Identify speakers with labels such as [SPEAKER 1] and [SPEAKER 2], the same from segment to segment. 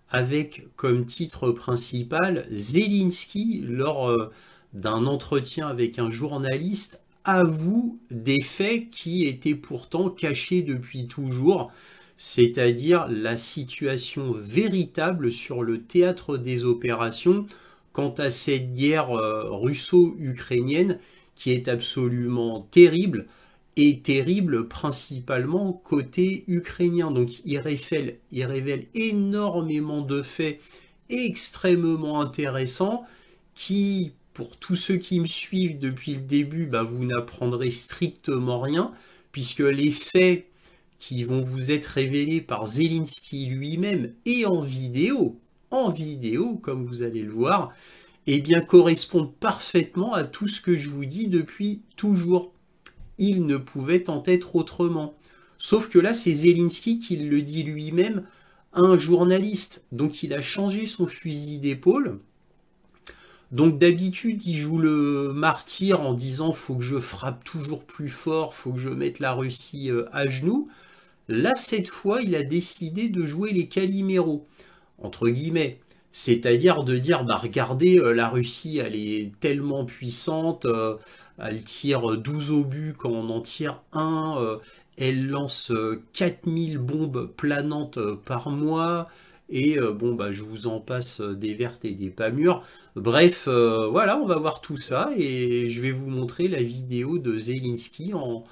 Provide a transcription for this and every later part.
[SPEAKER 1] avec comme titre principal Zelensky, lors d'un entretien avec un journaliste, avoue des faits qui étaient pourtant cachés depuis toujours, c'est-à-dire la situation véritable sur le théâtre des opérations quant à cette guerre russo-ukrainienne qui est absolument terrible, et terrible principalement côté ukrainien. Donc il révèle énormément de faits extrêmement intéressants qui, pour tous ceux qui me suivent depuis le début, bah, vous n'apprendrez strictement rien, puisque les faits qui vont vous être révélés par Zelensky lui-même et en vidéo, comme vous allez le voir, eh bien correspondent parfaitement à tout ce que je vous dis depuis toujours. Il ne pouvait en être autrement. Sauf que là, c'est Zelensky qui le dit lui-même à un journaliste. Donc il a changé son fusil d'épaule. Donc d'habitude, il joue le martyr en disant faut que je frappe toujours plus fort, faut que je mette la Russie à genoux. Là, cette fois, il a décidé de jouer les caliméros, entre guillemets. C'est-à-dire de dire, bah regardez, la Russie, elle est tellement puissante, elle tire 12 obus quand on en tire un, elle lance 4000 bombes planantes par mois, et bon, bah je vous en passe des vertes et des pas mûres. Bref, voilà, on va voir tout ça, et je vais vous montrer la vidéo de Zelensky en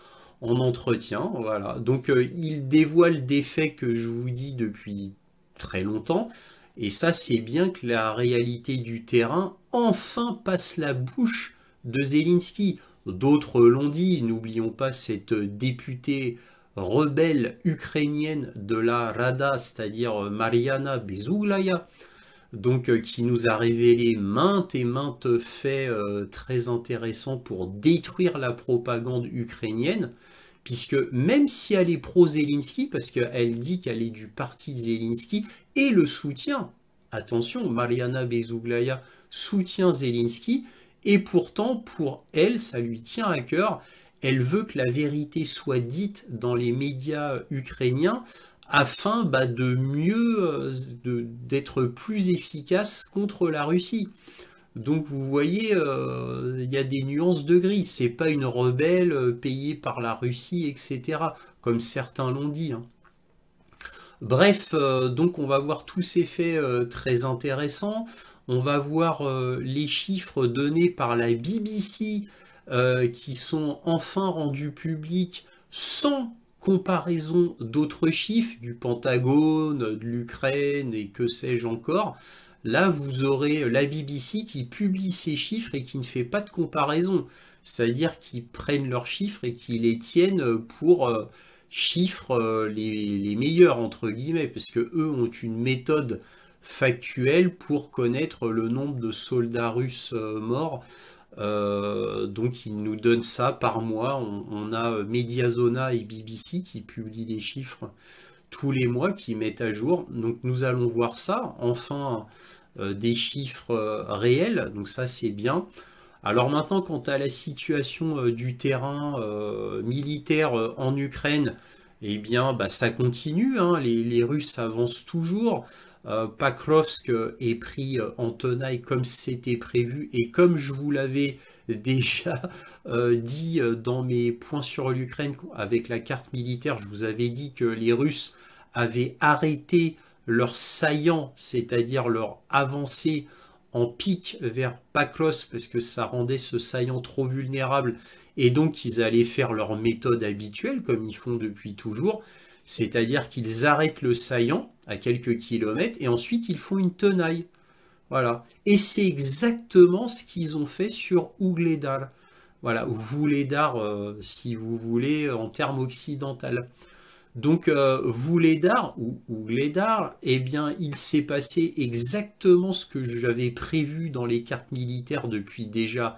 [SPEAKER 1] entretien. Voilà. Donc il dévoile des faits que je vous dis depuis très longtemps. Et ça, c'est bien que la réalité du terrain enfin passe la bouche de Zelensky. D'autres l'ont dit, n'oublions pas cette députée rebelle ukrainienne de la Rada, c'est-à-dire Mariana Bezuglaya, donc qui nous a révélé maintes et maintes faits très intéressants pour détruire la propagande ukrainienne, puisque même si elle est pro-Zelensky, parce qu'elle dit qu'elle est du parti de Zelensky, et le soutient, attention, Mariana Bezuglaya soutient Zelensky, et pourtant, pour elle, ça lui tient à cœur, elle veut que la vérité soit dite dans les médias ukrainiens, afin bah, de mieux, d'être plus efficace contre la Russie. Donc vous voyez, il y a des nuances de gris. C'est pas une rebelle payée par la Russie, etc., comme certains l'ont dit, hein. Bref, donc on va voir tous ces faits très intéressants. On va voir les chiffres donnés par la BBC qui sont enfin rendus publics sans comparaison d'autres chiffres, du Pentagone, de l'Ukraine et que sais-je encore. Là, vous aurez la BBC qui publie ces chiffres et qui ne fait pas de comparaison. C'est-à-dire qu'ils prennent leurs chiffres et qu'ils les tiennent pour chiffres les meilleurs, entre guillemets, parce que eux ont une méthode factuelle pour connaître le nombre de soldats russes morts. Donc ils nous donnent ça par mois. On a Mediazona et BBC qui publient les chiffres tous les mois, qui mettent à jour. Donc nous allons voir ça, enfin des chiffres réels, donc ça c'est bien. Alors maintenant, quant à la situation du terrain militaire en Ukraine, eh bien bah, ça continue, hein, les Russes avancent toujours. Pakrovsk est pris en tenaille comme c'était prévu et comme je vous l'avais déjà dit dans mes points sur l'Ukraine avec la carte militaire, je vous avais dit que les Russes avaient arrêté leur saillant, c'est-à-dire leur avancée en pique vers Pakrovsk parce que ça rendait ce saillant trop vulnérable et donc ils allaient faire leur méthode habituelle comme ils font depuis toujours, c'est-à-dire qu'ils arrêtent le saillant à quelques kilomètres et ensuite ils font une tenaille. Voilà. Et c'est exactement ce qu'ils ont fait sur Ougledar. Voilà, ou Vuhledar si vous voulez en termes occidentaux. Donc Vuhledar ou Ougledar, eh bien il s'est passé exactement ce que j'avais prévu dans les cartes militaires depuis déjà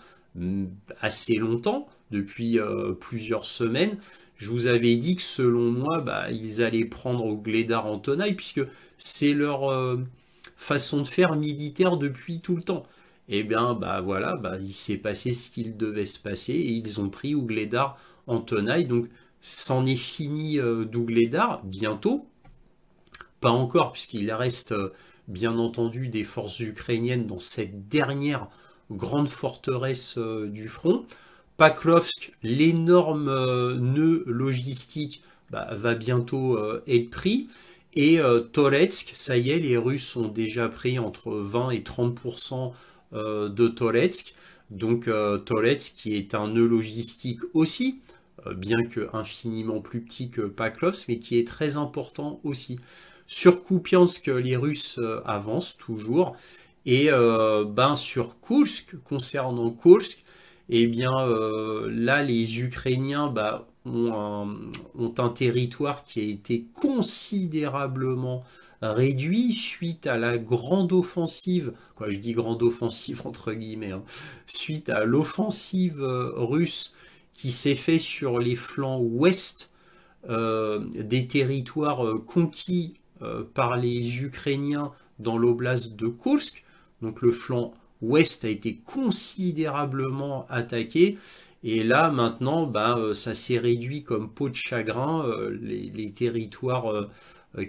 [SPEAKER 1] assez longtemps, depuis plusieurs semaines. Je vous avais dit que selon moi, bah, ils allaient prendre Ougledar en tenaille, puisque c'est leur façon de faire militaire depuis tout le temps. Et bien, bah voilà, bah, il s'est passé ce qu'il devait se passer, et ils ont pris Ougledar en tenaille. Donc, c'en est fini d'Ougledar, bientôt. Pas encore, puisqu'il reste bien entendu des forces ukrainiennes dans cette dernière grande forteresse du front. Pakrovsk, l'énorme nœud logistique, va bientôt être pris. Et Toretsk, ça y est, les Russes ont déjà pris entre 20 et 30% de Toretsk. Donc Toretsk qui est un nœud logistique aussi, bien que infiniment plus petit que Pakrovsk, mais qui est très important aussi. Sur Kupiansk, les Russes avancent toujours. Et sur Kursk, concernant Kursk, eh bien là, les Ukrainiens ont un territoire qui a été considérablement réduit suite à la grande offensive, quoi, je dis grande offensive entre guillemets, hein, suite à l'offensive russe qui s'est faite sur les flancs ouest des territoires conquis par les Ukrainiens dans l'oblast de Kursk. Donc le flanc ouest a été considérablement attaqué. Et là, maintenant, ça s'est réduit comme peau de chagrin. Les territoires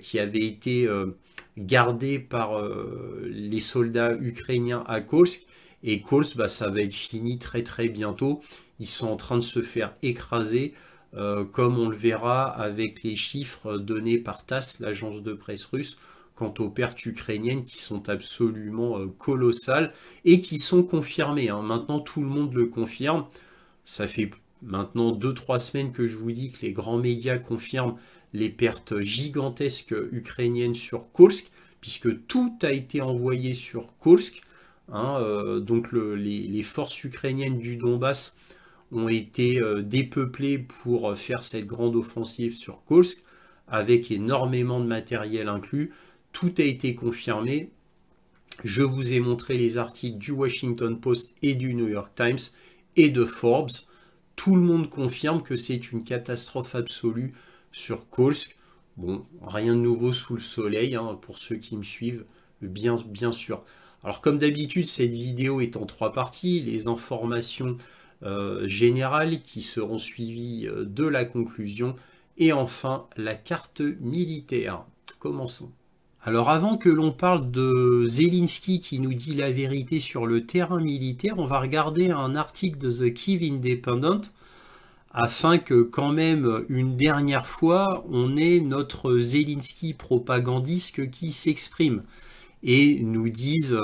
[SPEAKER 1] qui avaient été gardés par les soldats ukrainiens à Kursk. Et Kursk, ça va être fini très très bientôt. Ils sont en train de se faire écraser, comme on le verra avec les chiffres donnés par TASS, l'agence de presse russe, quant aux pertes ukrainiennes qui sont absolument colossales et qui sont confirmées. Hein. Maintenant, tout le monde le confirme. Ça fait maintenant 2-3 semaines que je vous dis que les grands médias confirment les pertes gigantesques ukrainiennes sur Kursk, puisque tout a été envoyé sur Kursk. Hein, donc les forces ukrainiennes du Donbass ont été dépeuplées pour faire cette grande offensive sur Kursk, avec énormément de matériel inclus. Tout a été confirmé. Je vous ai montré les articles du Washington Post et du New York Times et de Forbes. Tout le monde confirme que c'est une catastrophe absolue sur Kursk. Bon, rien de nouveau sous le soleil, hein, pour ceux qui me suivent, bien sûr. Alors comme d'habitude, cette vidéo est en 3 parties. Les informations générales qui seront suivies de la conclusion. Et enfin, la carte militaire. Commençons. Alors avant que l'on parle de Zelensky qui nous dit la vérité sur le terrain militaire, on va regarder un article de The Kyiv Independent afin que quand même une dernière fois on ait notre Zelensky propagandiste qui s'exprime et nous dise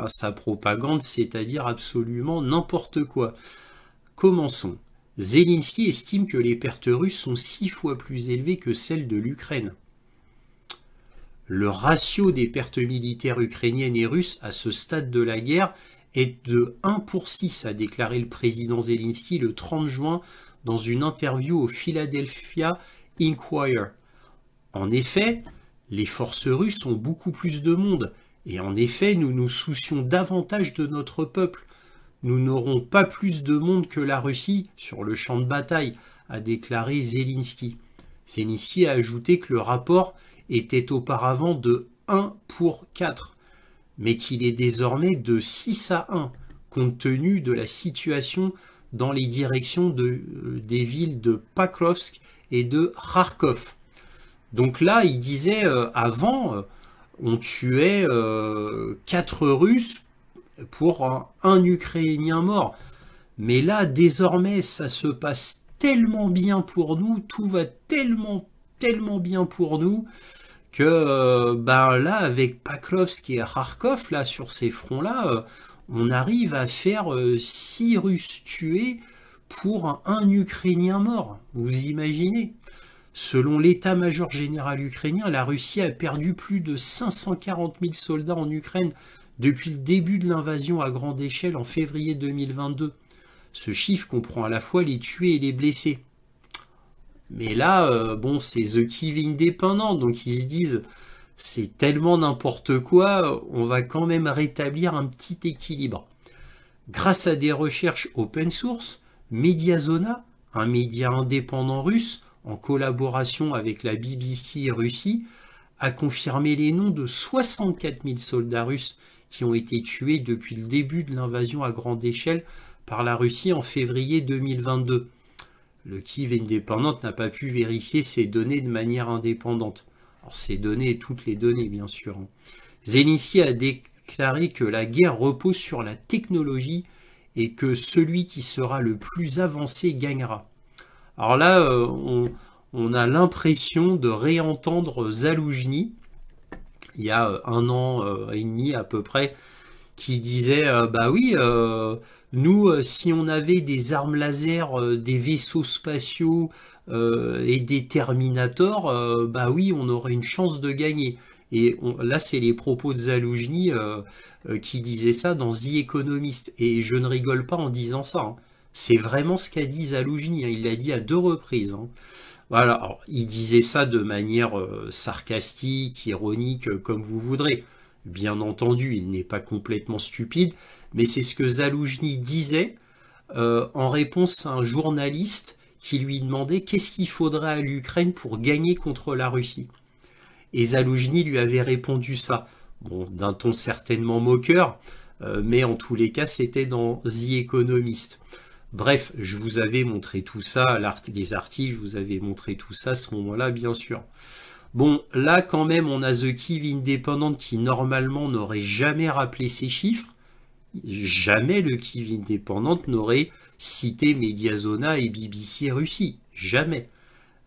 [SPEAKER 1] sa propagande, c'est-à-dire absolument n'importe quoi. Commençons. Zelensky estime que les pertes russes sont 6 fois plus élevées que celles de l'Ukraine. Le ratio des pertes militaires ukrainiennes et russes à ce stade de la guerre est de 1 pour 6, a déclaré le président Zelensky le 30 juin dans une interview au Philadelphia Inquirer. En effet, les forces russes ont beaucoup plus de monde, et en effet, nous nous soucions davantage de notre peuple. Nous n'aurons pas plus de monde que la Russie sur le champ de bataille, a déclaré Zelensky. Zelensky a ajouté que le rapport était auparavant de 1 pour 4, mais qu'il est désormais de 6 à 1, compte tenu de la situation dans les directions des villes de Pakrovsk et de Kharkov. Donc là, il disait, avant, on tuait 4 Russes pour un Ukrainien mort. Mais là, désormais, ça se passe tellement bien pour nous, tout va tellement bien pour nous, que là, avec Pakrovsk et Kharkov, là, sur ces fronts-là, on arrive à faire 6 Russes tués pour un Ukrainien mort. Vous imaginez? Selon l'état-major général ukrainien, la Russie a perdu plus de 540 000 soldats en Ukraine depuis le début de l'invasion à grande échelle en février 2022. Ce chiffre comprend à la fois les tués et les blessés. Mais là, c'est The Kyiv Independent, donc ils se disent, c'est tellement n'importe quoi, on va quand même rétablir un petit équilibre. Grâce à des recherches open source, Mediazona, un média indépendant russe, en collaboration avec la BBC Russie, a confirmé les noms de 64 000 soldats russes qui ont été tués depuis le début de l'invasion à grande échelle par la Russie en février 2022. Le Kyiv Independent n'a pas pu vérifier ces données de manière indépendante. Alors ces données et toutes les données, bien sûr. Zelensky a déclaré que la guerre repose sur la technologie et que celui qui sera le plus avancé gagnera. Alors là, on a l'impression de réentendre Zaloujny, il y a 1 an et demi à peu près, qui disait bah oui, nous, si on avait des armes laser, des vaisseaux spatiaux et des Terminators, bah oui, on aurait une chance de gagner. Et là, c'est les propos de Zaloujny qui disait ça dans The Economist. Et je ne rigole pas en disant ça, hein. C'est vraiment ce qu'a dit Zaloujny, hein. Il l'a dit à 2 reprises, hein. Voilà, alors, il disait ça de manière sarcastique, ironique, comme vous voudrez. Bien entendu, il n'est pas complètement stupide, mais c'est ce que Zaloujny disait en réponse à un journaliste qui lui demandait qu'est-ce qu'il faudrait à l'Ukraine pour gagner contre la Russie. Et Zaloujny lui avait répondu ça, bon, d'un ton certainement moqueur, mais en tous les cas, c'était dans The Economist. Bref, je vous avais montré tout ça, les articles, je vous avais montré tout ça à ce moment-là, bien sûr. Bon, là, quand même, on a The Kyiv Independent qui, normalement, n'aurait jamais rappelé ces chiffres. Jamais le Kyiv Independent n'aurait cité Mediazona et BBC Russie. Jamais.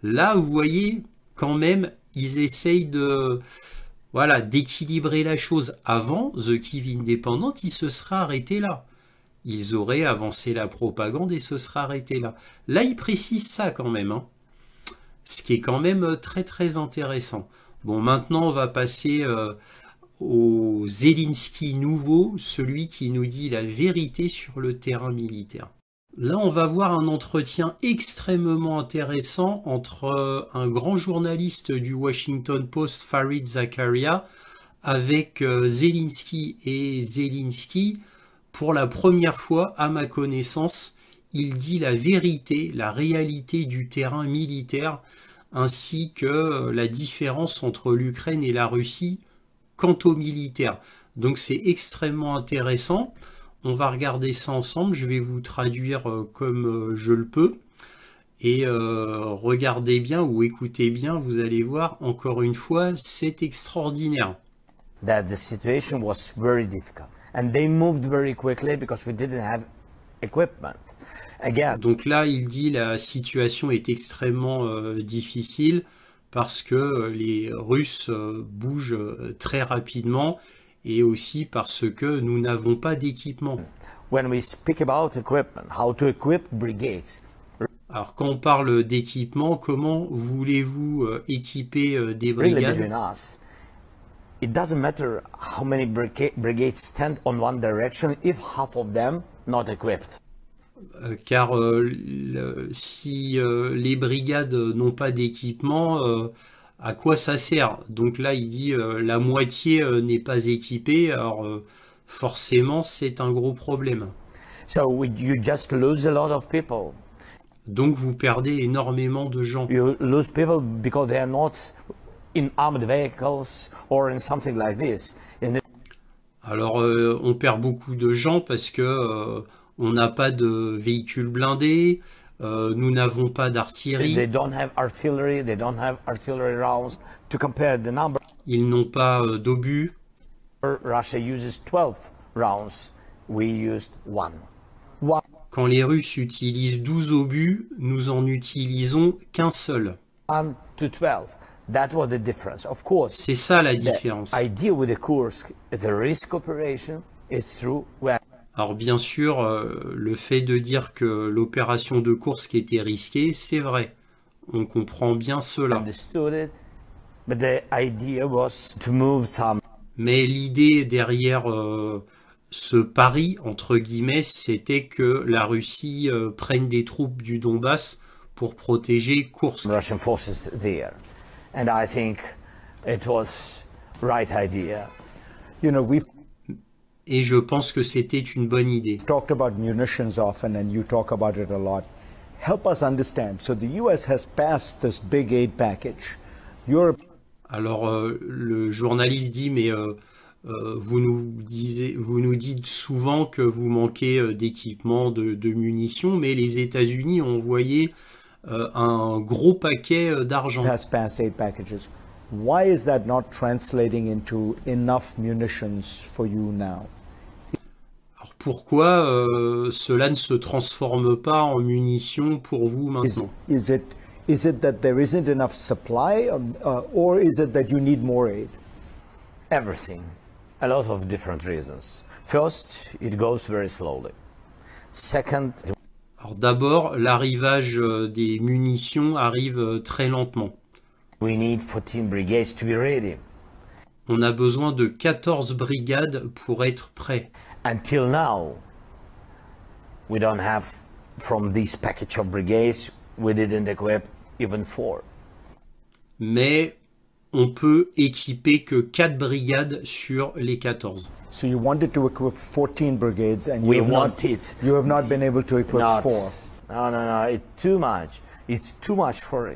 [SPEAKER 1] Là, vous voyez, quand même, ils essayent de... Voilà, d'équilibrer la chose. Avant, The Kyiv Independent, il se serait arrêté là. Ils auraient avancé la propagande et se seraient arrêtés là. Là, ils précisent ça quand même, hein. Ce qui est quand même très très intéressant. Bon, maintenant, on va passer au Zelensky nouveau, celui qui nous dit la vérité sur le terrain militaire. Là, on va voir un entretien extrêmement intéressant entre un grand journaliste du Washington Post, Fareed Zakaria, avec Zelensky. Et Zelensky, pour la première fois, à ma connaissance, il dit la vérité, la réalité du terrain militaire, ainsi que la différence entre l'Ukraine et la Russie quant au militaire. Donc c'est extrêmement intéressant. On va regarder ça ensemble. Je vais vous traduire comme je le peux. Et regardez bien ou écoutez bien, vous allez voir, encore une fois, c'est extraordinaire.
[SPEAKER 2] That the situation was very difficult. And they moved very quickly because we didn't have equipment. Again.
[SPEAKER 1] Donc là, il dit la situation est extrêmement difficile parce que les Russes bougent très rapidement et aussi parce que nous n'avons pas d'équipement.
[SPEAKER 2] When we speak about equipment, how to equip brigades.
[SPEAKER 1] Alors quand on parle d'équipement, comment voulez-vous équiper des brigades?
[SPEAKER 2] Really between us, it doesn't matter how many brigades stand on one direction if half of them not equipped.
[SPEAKER 1] Car si les brigades n'ont pas d'équipement, à quoi ça sert? Donc là, il dit la moitié n'est pas équipée, alors forcément, c'est un gros problème.
[SPEAKER 2] So you just lose a lot of people.
[SPEAKER 1] Donc vous perdez énormément de gens.
[SPEAKER 2] You lose people because they are not in armed vehicles or in something like this.
[SPEAKER 1] Alors on perd beaucoup de gens parce que on n'a pas de véhicules blindés, nous n'avons pas d'artillerie.
[SPEAKER 2] They don't have artillery, they don't have artillery rounds. To compare the number,
[SPEAKER 1] ils n'ont pas d'obus.
[SPEAKER 2] Russia uses 12 rounds, we used one.
[SPEAKER 1] Quand les Russes utilisent 12 obus, nous en utilisons qu'un seul.
[SPEAKER 2] 1 to 12. That was the difference. Of course.
[SPEAKER 1] C'est ça la différence.
[SPEAKER 2] The idea with the Kursk, the risk operation is through where.
[SPEAKER 1] Alors bien sûr, le fait de dire que l'opération de Kursk était risquée, c'est vrai. On comprend bien cela.
[SPEAKER 2] But the idea was to move some.
[SPEAKER 1] Mais l'idée derrière ce pari, entre guillemets, c'était que la Russie prenne des troupes du Donbass pour protéger Kursk.
[SPEAKER 2] Russian forces there. And I think it was right idea.
[SPEAKER 3] You know, we've
[SPEAKER 1] Et je pense que c'était une bonne idée.
[SPEAKER 3] talked about munitions often, and you talk about it a lot. Help us understand. So the U.S. has passed this big aid package. Europe.
[SPEAKER 1] Alors le journaliste dit mais vous nous dites souvent que vous manquez d'équipement, de munitions, mais les États-Unis ont envoyé un gros paquet d'argent.
[SPEAKER 3] Has passed aid packages. Why is that not translating into enough munitions for you now?
[SPEAKER 1] Alors pourquoi cela ne se transforme pas en munitions pour vous maintenant?
[SPEAKER 3] Is it that there isn't enough supply, or is it that you need more aid?
[SPEAKER 2] Everything. A lot of different reasons. First, it goes very slowly. Second,
[SPEAKER 1] Alors d'abord, l'arrivage des munitions arrive très lentement.
[SPEAKER 2] we need 14 brigades to be ready.
[SPEAKER 1] On a besoin de 14 brigades pour être prêt.
[SPEAKER 2] Until now, we don't have, from this package of brigades, we didn't equip even 4.
[SPEAKER 1] Mais on peut équiper que 4 brigades sur les 14.
[SPEAKER 3] So you wanted to equip 14 brigades, and
[SPEAKER 2] We
[SPEAKER 3] you
[SPEAKER 2] want it.
[SPEAKER 3] have not been able to equip
[SPEAKER 2] Not,
[SPEAKER 3] 4.
[SPEAKER 2] no, it's too much. It's too much for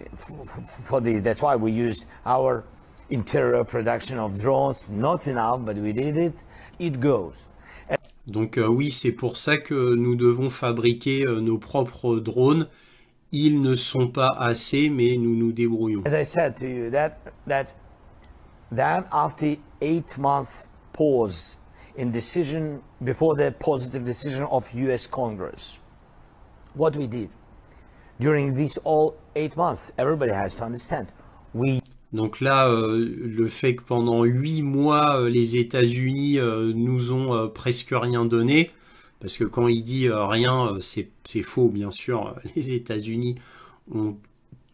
[SPEAKER 2] the. That's why we used our interior production of drones. Not enough, but we did it. It goes.
[SPEAKER 1] Donc oui, c'est pour ça que nous devons fabriquer nos propres drones. Ils ne sont pas assez, mais nous nous débrouillons.
[SPEAKER 2] As I said to you, that after 8 months pause in decision before the positive decision of U.S. Congress, what we did during these all 8 months, everybody has to understand.
[SPEAKER 1] Donc là, le fait que pendant 8 mois, les États-Unis nous ont presque rien donné, parce que quand il dit rien, c'est faux, bien sûr. Les États-Unis ont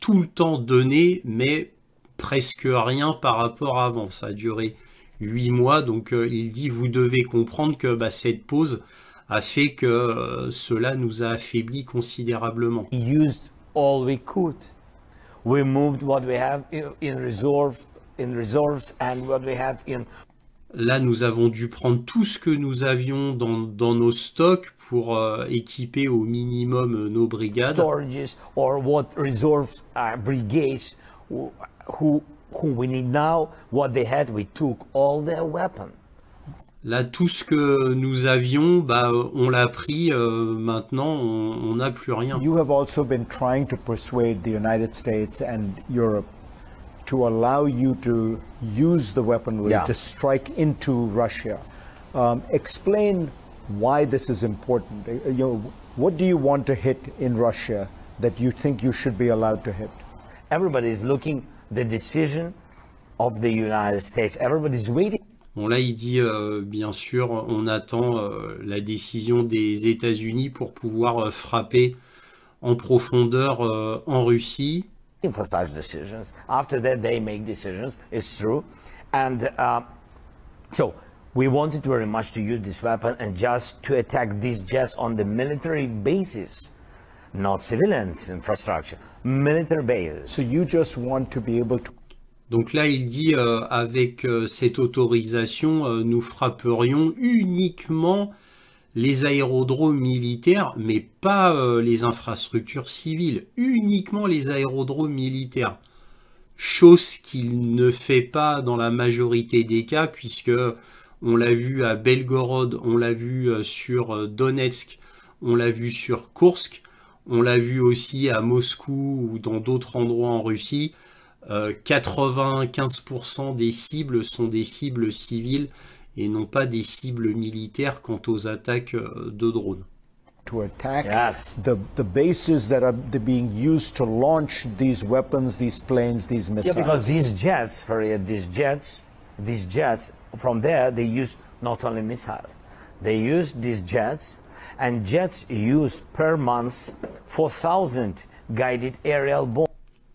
[SPEAKER 1] tout le temps donné, mais presque rien par rapport à avant. Ça a duré 8 mois, donc il dit, vous devez comprendre que cette pause a fait que cela nous a affaiblis considérablement.
[SPEAKER 2] We used all we could. We moved what we have in reserves and what we have in.
[SPEAKER 1] Là, nous avons dû prendre tout ce que nous avions dans nos stocks pour équiper au minimum nos brigades.
[SPEAKER 2] Storages or what reserves brigades who we need now, what they had, we took all their weapons.
[SPEAKER 1] Là, tout ce que nous avions, on l'a pris. Maintenant, on n'a plus rien.
[SPEAKER 3] You have also been trying to persuade the United States and Europe to allow you to use the weaponry to strike into Russia. Explain why this is important. What do you want to hit in Russia that you think you should be allowed to hit?
[SPEAKER 2] Everybody is looking the decision of the United States. Everybody's waiting.
[SPEAKER 1] Bon, là, il dit, bien sûr, on attend la décision des États-Unis pour pouvoir frapper en profondeur en Russie.
[SPEAKER 2] For such decisions. After that, they make decisions. It's true. And so we wanted very much to use this weapon and just to attack these jets on the military bases, not civilians infrastructure, military bases.
[SPEAKER 3] So you just want to be able to.
[SPEAKER 1] Donc là, il dit, avec cette autorisation, nous frapperions uniquement les aérodromes militaires, mais pas les infrastructures civiles, uniquement les aérodromes militaires. Chose qu'il ne fait pas dans la majorité des cas, puisque on l'a vu à Belgorod, on l'a vu sur Donetsk, on l'a vu sur Koursk, on l'a vu aussi à Moscou ou dans d'autres endroits en Russie. 95% des cibles sont des cibles civiles et non pas des cibles militaires quant aux attaques de drones.
[SPEAKER 3] To attack the bases that are being used to launch these weapons, these planes, these missiles.
[SPEAKER 2] Yeah, because these jets, from there they use not only missiles, they use these jets, and jets use per month 4,000 guided aerial bombs.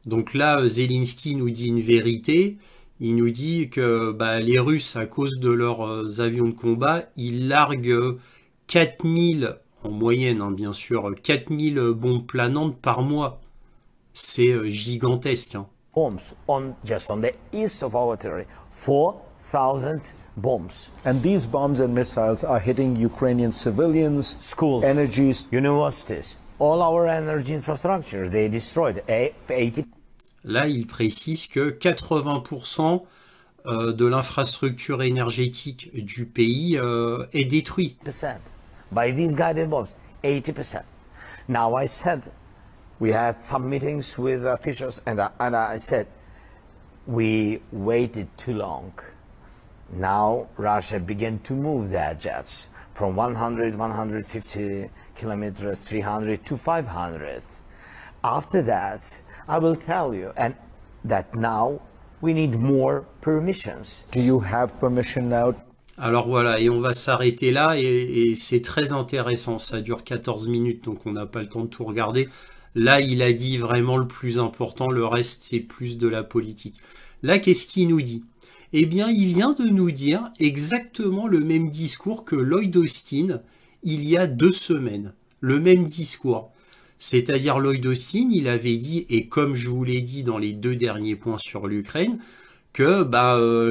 [SPEAKER 1] Donc là, Zelensky nous dit une vérité. Il nous dit que les Russes, à cause de leurs avions de combat, ils larguent 4000, en moyenne bien sûr, 4000 bombes planantes par mois. C'est gigantesque.
[SPEAKER 2] Bombs just on the east of our territory, 4,000 bombs.
[SPEAKER 3] And these bombs and missiles are hitting Ukrainian civilians,
[SPEAKER 2] schools,
[SPEAKER 3] energies,
[SPEAKER 2] universities. All our energy infrastructure, they destroyed 80.
[SPEAKER 1] Là, il précise que 80% de l'infrastructure énergétique du pays est détruite.
[SPEAKER 2] By these guided bombs, 80%. Now I said, we had some meetings with officials and I said, we waited too long. Now Russia began to move their jets from 100, 150 kilometers, 300 to 500. After that, I will tell you, and that now we need more permissions.
[SPEAKER 3] Do you have permission now?
[SPEAKER 1] Alors voilà, et on va s'arrêter là, et c'est très intéressant, ça dure 14 minutes, donc on n'a pas le temps de tout regarder. Là, il a dit vraiment le plus important, le reste, c'est plus de la politique. Là, qu'est-ce qu'il nous dit? Eh bien, il vient de nous dire exactement le même discours que Lloyd Austin il y a 2 semaines. Le même discours. C'est-à-dire Lloyd Austin, il avait dit, et comme je vous l'ai dit dans les 2 derniers points sur l'Ukraine, que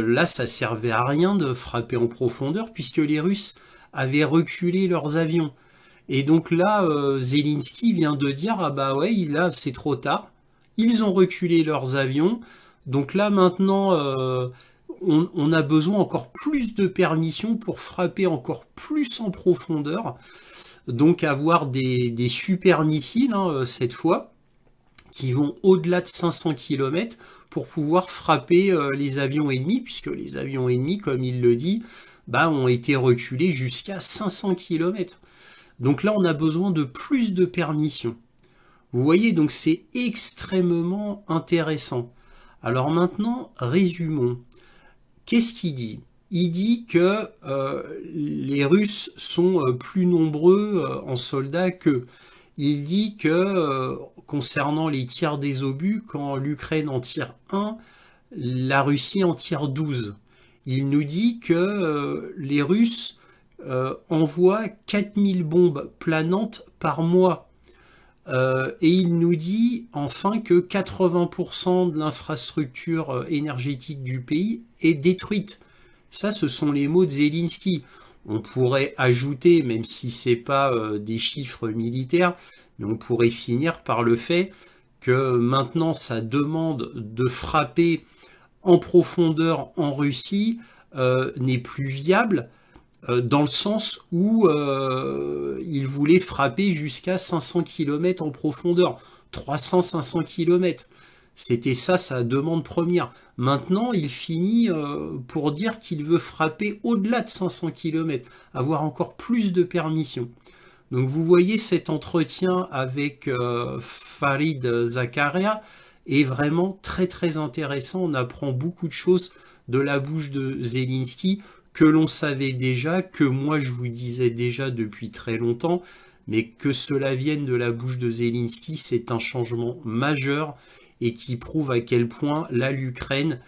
[SPEAKER 1] là, ça servait à rien de frapper en profondeur puisque les Russes avaient reculé leurs avions. Et donc là, Zelensky vient de dire, ah bah ouais, là, c'est trop tard. Ils ont reculé leurs avions. Donc là, maintenant, on a besoin encore plus de permissions pour frapper encore plus en profondeur. Donc avoir des super missiles, hein, cette fois, qui vont au-delà de 500 km pour pouvoir frapper les avions ennemis, puisque les avions ennemis, comme il le dit, ont été reculés jusqu'à 500 km. Donc là, on a besoin de plus de permissions. Vous voyez, donc c'est extrêmement intéressant. Alors maintenant, résumons. Qu'est-ce qu'il dit? Il dit que les Russes sont plus nombreux en soldats qu'eux. Il dit que concernant les tirs des obus, quand l'Ukraine en tire 1, la Russie en tire 12. Il nous dit que les Russes envoient 4000 bombes planantes par mois. Et il nous dit enfin que 80% de l'infrastructure énergétique du pays est détruite. Ça, ce sont les mots de Zelensky. On pourrait ajouter, même si ce n'est pas des chiffres militaires, mais on pourrait finir par le fait que maintenant, sa demande de frapper en profondeur en Russie n'est plus viable, dans le sens où il voulait frapper jusqu'à 500 km en profondeur, 300-500 km. C'était ça sa demande première. Maintenant, il finit pour dire qu'il veut frapper au-delà de 500 km, avoir encore plus de permissions. Donc vous voyez, cet entretien avec Fareed Zakaria est vraiment très très intéressant. On apprend beaucoup de choses de la bouche de Zelensky que l'on savait déjà, que moi je vous disais déjà depuis très longtemps, mais que cela vienne de la bouche de Zelensky, c'est un changement majeur et qui prouve à quel point là l'Ukraine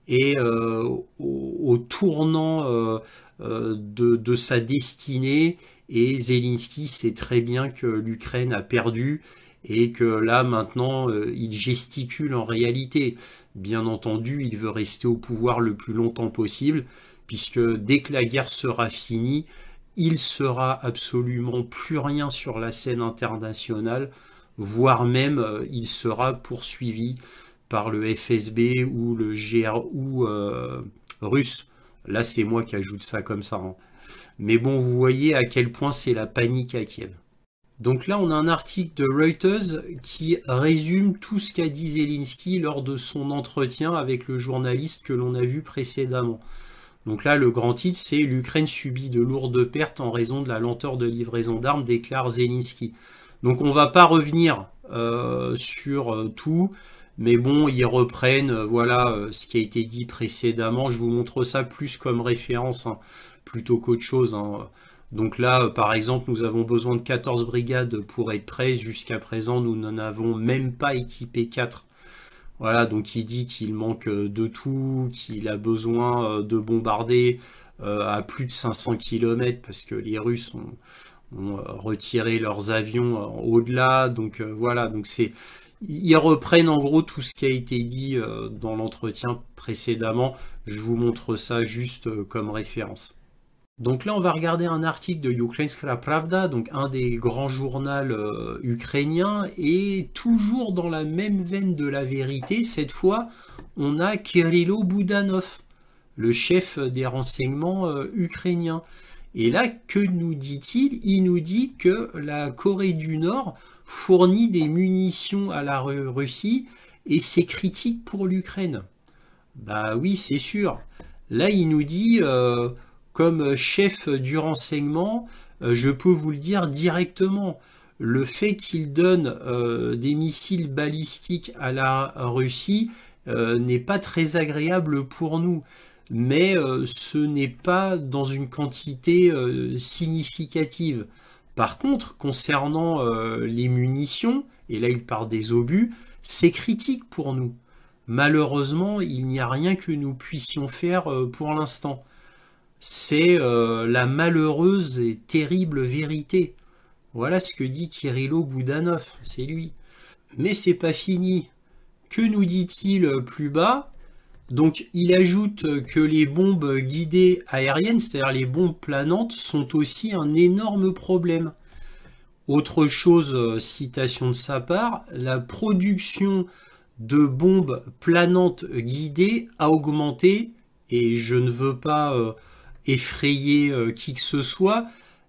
[SPEAKER 1] est au tournant de sa destinée, et Zelensky sait très bien que l'Ukraine a perdu et que là maintenant il gesticule en réalité. Bien entendu, il veut rester au pouvoir le plus longtemps possible, puisque dès que la guerre sera finie, il sera absolument plus rien sur la scène internationale, voire même il sera poursuivi par le FSB ou le GRU russe. Là, c'est moi qui ajoute ça comme ça, hein. Mais bon, vous voyez à quel point c'est la panique à Kiev. Donc là, on a un article de Reuters qui résume tout ce qu'a dit Zelensky lors de son entretien avec le journaliste que l'on a vu précédemment. Donc là, le grand titre, c'est « L'Ukraine subit de lourdes pertes en raison de la lenteur de livraison d'armes », déclare Zelensky. Donc on ne va pas revenir sur tout, mais bon, ils reprennent voilà, ce qui a été dit précédemment. Je vous montre ça plus comme référence, hein, plutôt qu'autre chose, hein. Donc là, par exemple, nous avons besoin de 14 brigades pour être prêts. Jusqu'à présent, nous n'en avons même pas équipé 4. Voilà, donc il dit qu'il manque de tout, qu'il a besoin de bombarder à plus de 500 km parce que les Russes ont retiré leurs avions au-delà. Donc voilà, donc ils reprennent en gros tout ce qui a été dit dans l'entretien précédemment. Je vous montre ça juste comme référence. Donc là, on va regarder un article de Ukrainska Pravda, donc un des grands journaux ukrainiens, et toujours dans la même veine de la vérité, cette fois, on a Kirilo Boudanov, le chef des renseignements ukrainiens. Et là, que nous dit-il? Il nous dit que la Corée du Nord fournit des munitions à la Russie, et c'est critique pour l'Ukraine. Bah oui, c'est sûr. Là, il nous dit, comme chef du renseignement, je peux vous le dire directement, le fait qu'il donne des missiles balistiques à la Russie n'est pas très agréable pour nous. Mais ce n'est pas dans une quantité significative. Par contre, concernant les munitions, et là il parle des obus, c'est critique pour nous. Malheureusement, il n'y a rien que nous puissions faire pour l'instant. C'est la malheureuse et terrible vérité. Voilà ce que dit Kirilo Boudanov, c'est lui. Mais c'est pas fini. Que nous dit-il plus bas? Donc il ajoute que les bombes guidées aériennes, c'est-à-dire les bombes planantes, sont aussi un énorme problème. Autre chose, citation de sa part, la production de bombes planantes guidées a augmenté, et je ne veux pas effrayer qui que ce soit,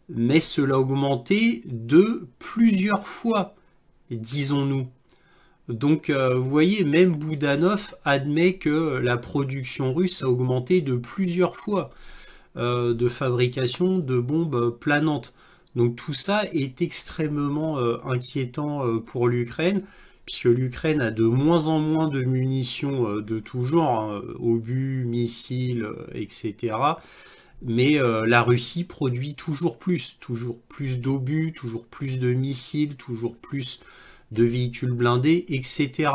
[SPEAKER 1] mais cela a augmenté de plusieurs fois, disons-nous. Donc vous voyez, même Boudanov admet que la production russe a augmenté de plusieurs fois de fabrication de bombes planantes. Donc tout ça est extrêmement inquiétant pour l'Ukraine, puisque l'Ukraine a de moins en moins de munitions de tout genre, hein, obus, missiles, etc. Mais la Russie produit toujours plus d'obus, toujours plus de missiles, toujours plus de véhicules blindés, etc.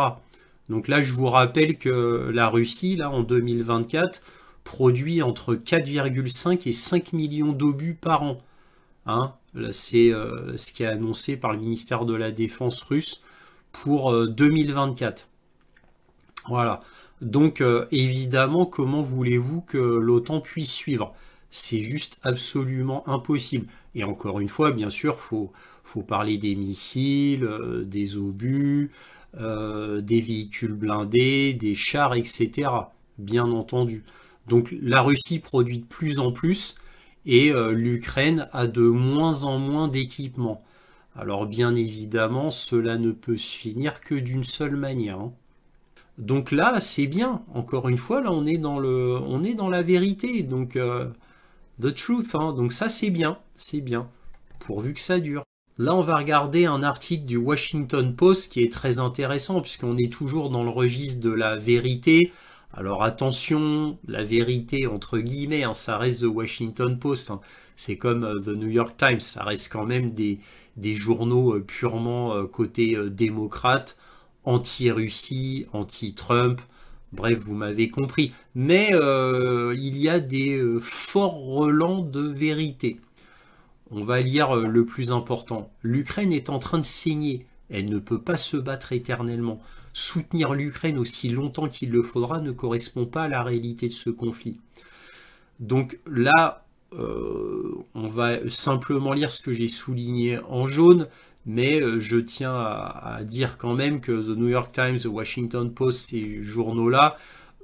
[SPEAKER 1] Donc là, je vous rappelle que la Russie, là, en 2024, produit entre 4,5 et 5 millions d'obus par an. Hein, c'est ce qui est annoncé par le ministère de la Défense russe pour 2024. Voilà. Donc, évidemment, comment voulez-vous que l'OTAN puisse suivre? C'est juste absolument impossible. Et encore une fois, bien sûr, faut parler des missiles, des obus, des véhicules blindés, des chars, etc. Bien entendu. Donc la Russie produit de plus en plus et l'Ukraine a de moins en moins d'équipements. Alors bien évidemment, cela ne peut se finir que d'une seule manière. Hein. Donc là, c'est bien. Encore une fois, là, on est dans la vérité. Donc the truth. Hein. Donc ça, c'est bien, pourvu que ça dure. Là, on va regarder un article du Washington Post qui est très intéressant puisqu'on est toujours dans le registre de la vérité. Alors attention, la vérité entre guillemets, hein, ça reste The Washington Post. Hein. C'est comme The New York Times, ça reste quand même des journaux purement côté démocrate, anti-Russie, anti-Trump. Bref, vous m'avez compris. Mais il y a des forts relents de vérité. On va lire le plus important. L'Ukraine est en train de saigner. Elle ne peut pas se battre éternellement. Soutenir l'Ukraine aussi longtemps qu'il le faudra ne correspond pas à la réalité de ce conflit. Donc là, on va simplement lire ce que j'ai souligné en jaune, mais je tiens à dire quand même que The New York Times, The Washington Post, ces journaux-là,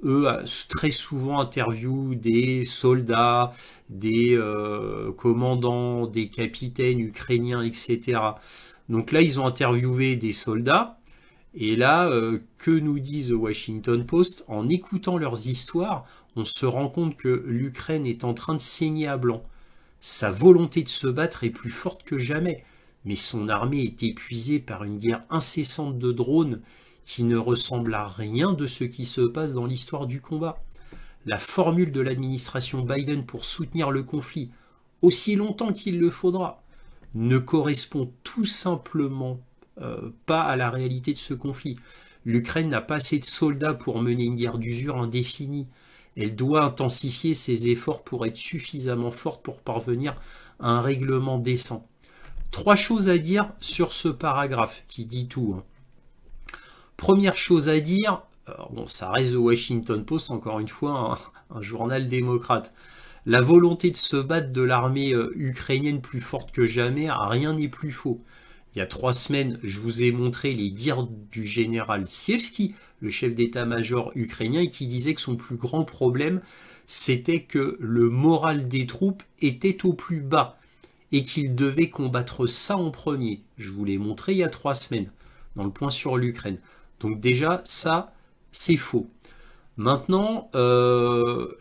[SPEAKER 1] eux, très souvent interviewent des soldats, des commandants, des capitaines ukrainiens, etc. Donc là, ils ont interviewé des soldats. Et là, que nous dit The Washington Post? En écoutant leurs histoires, on se rend compte que l'Ukraine est en train de saigner à blanc. Sa volonté de se battre est plus forte que jamais, mais son armée est épuisée par une guerre incessante de drones qui ne ressemble à rien de ce qui se passe dans l'histoire du combat. La formule de l'administration Biden pour soutenir le conflit, aussi longtemps qu'il le faudra, ne correspond tout simplement pas à la réalité de ce conflit. L'Ukraine n'a pas assez de soldats pour mener une guerre d'usure indéfinie. Elle doit intensifier ses efforts pour être suffisamment forte pour parvenir à un règlement décent. 3 choses à dire sur ce paragraphe qui dit tout. Hein. Première chose à dire, bon, ça reste The Washington Post, encore une fois, un journal démocrate. La volonté de se battre de l'armée ukrainienne plus forte que jamais, rien n'est plus faux. Il y a 3 semaines, je vous ai montré les dires du général Sievski, le chef d'état-major ukrainien, qui disait que son plus grand problème, c'était que le moral des troupes était au plus bas et qu'il devait combattre ça en premier. Je vous l'ai montré il y a 3 semaines, dans le point sur l'Ukraine. Donc déjà, ça, c'est faux. Maintenant,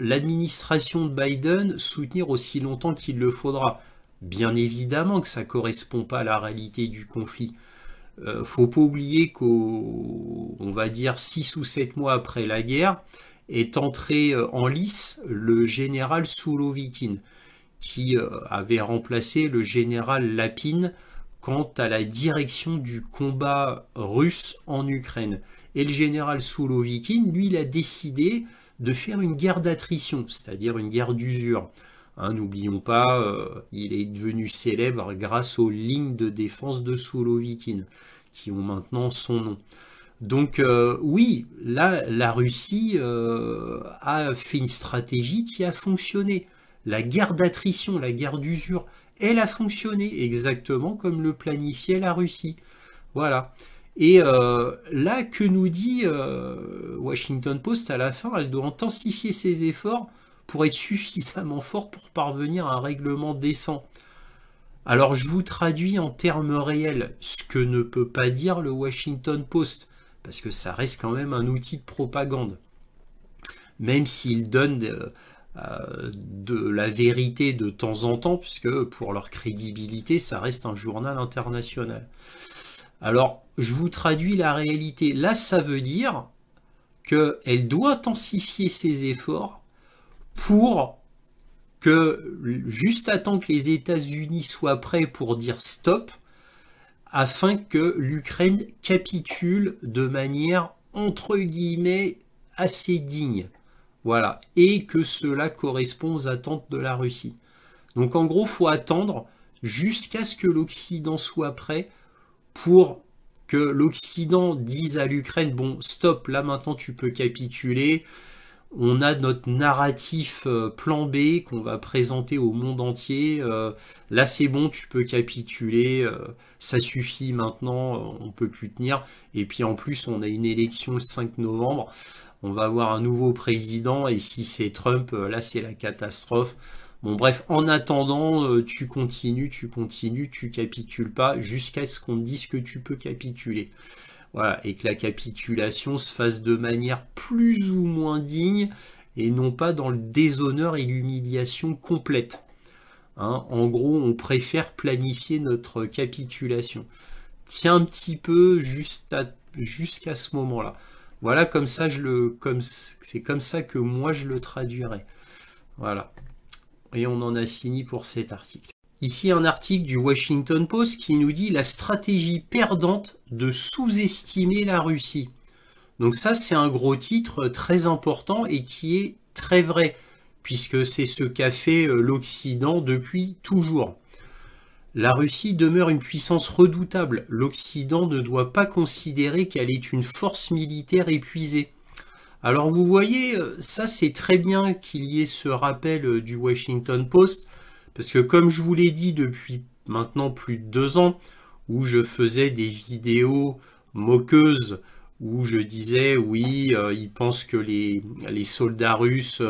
[SPEAKER 1] l'administration de Biden soutenir aussi longtemps qu'il le faudra. Bien évidemment que ça ne correspond pas à la réalité du conflit. Faut pas oublier qu'on va dire 6 ou 7 mois après la guerre, est entré en lice le général Sourovikine, qui avait remplacé le général Lapine quant à la direction du combat russe en Ukraine. Et le général Sourovikine, lui, il a décidé de faire une guerre d'attrition, c'est-à-dire une guerre d'usure. Hein, n'oublions pas, il est devenu célèbre grâce aux lignes de défense de Sourovikine, qui ont maintenant son nom. Donc oui, là, la Russie a fait une stratégie qui a fonctionné. La guerre d'attrition, la guerre d'usure, elle a fonctionné exactement comme le planifiait la Russie. Voilà. Et là, que nous dit Washington Post à la fin? Elle doit intensifier ses efforts pour être suffisamment forte pour parvenir à un règlement décent. Alors je vous traduis en termes réels ce que ne peut pas dire le Washington Post, parce que ça reste quand même un outil de propagande. Même s'il donne de la vérité de temps en temps, puisque pour leur crédibilité, ça reste un journal international. Alors, je vous traduis la réalité. Là, ça veut dire qu'elle doit intensifier ses efforts pour que, juste à temps que les États-Unis soient prêts pour dire stop, afin que l'Ukraine capitule de manière, entre guillemets, assez digne. Voilà, et que cela correspond aux attentes de la Russie. Donc en gros, il faut attendre jusqu'à ce que l'Occident soit prêt pour que l'Occident dise à l'Ukraine, bon, stop, là maintenant tu peux capituler, on a notre narratif plan B qu'on va présenter au monde entier, là c'est bon, tu peux capituler, ça suffit maintenant, on peut plus tenir, et puis en plus on a une élection le 5 novembre, on va avoir un nouveau président, et si c'est Trump, là c'est la catastrophe. Bon bref, en attendant, tu continues, tu capitules pas, jusqu'à ce qu'on te dise que tu peux capituler. Voilà, et que la capitulation se fasse de manière plus ou moins digne, et non pas dans le déshonneur et l'humiliation complète. Hein, en gros, on préfère planifier notre capitulation. Tiens un petit peu jusqu'à ce moment-là. Voilà, comme ça, c'est comme ça que moi je le traduirais. Voilà. Et on en a fini pour cet article. Ici, un article du Washington Post qui nous dit la stratégie perdante de sous-estimer la Russie. Donc ça, c'est un gros titre très important et qui est très vrai, puisque c'est ce qu'a fait l'Occident depuis toujours. La Russie demeure une puissance redoutable. L'Occident ne doit pas considérer qu'elle est une force militaire épuisée. Alors vous voyez, ça c'est très bien qu'il y ait ce rappel du Washington Post, parce que comme je vous l'ai dit depuis maintenant plus de 2 ans, où je faisais des vidéos moqueuses, où je disais oui, ils pensent que les soldats russes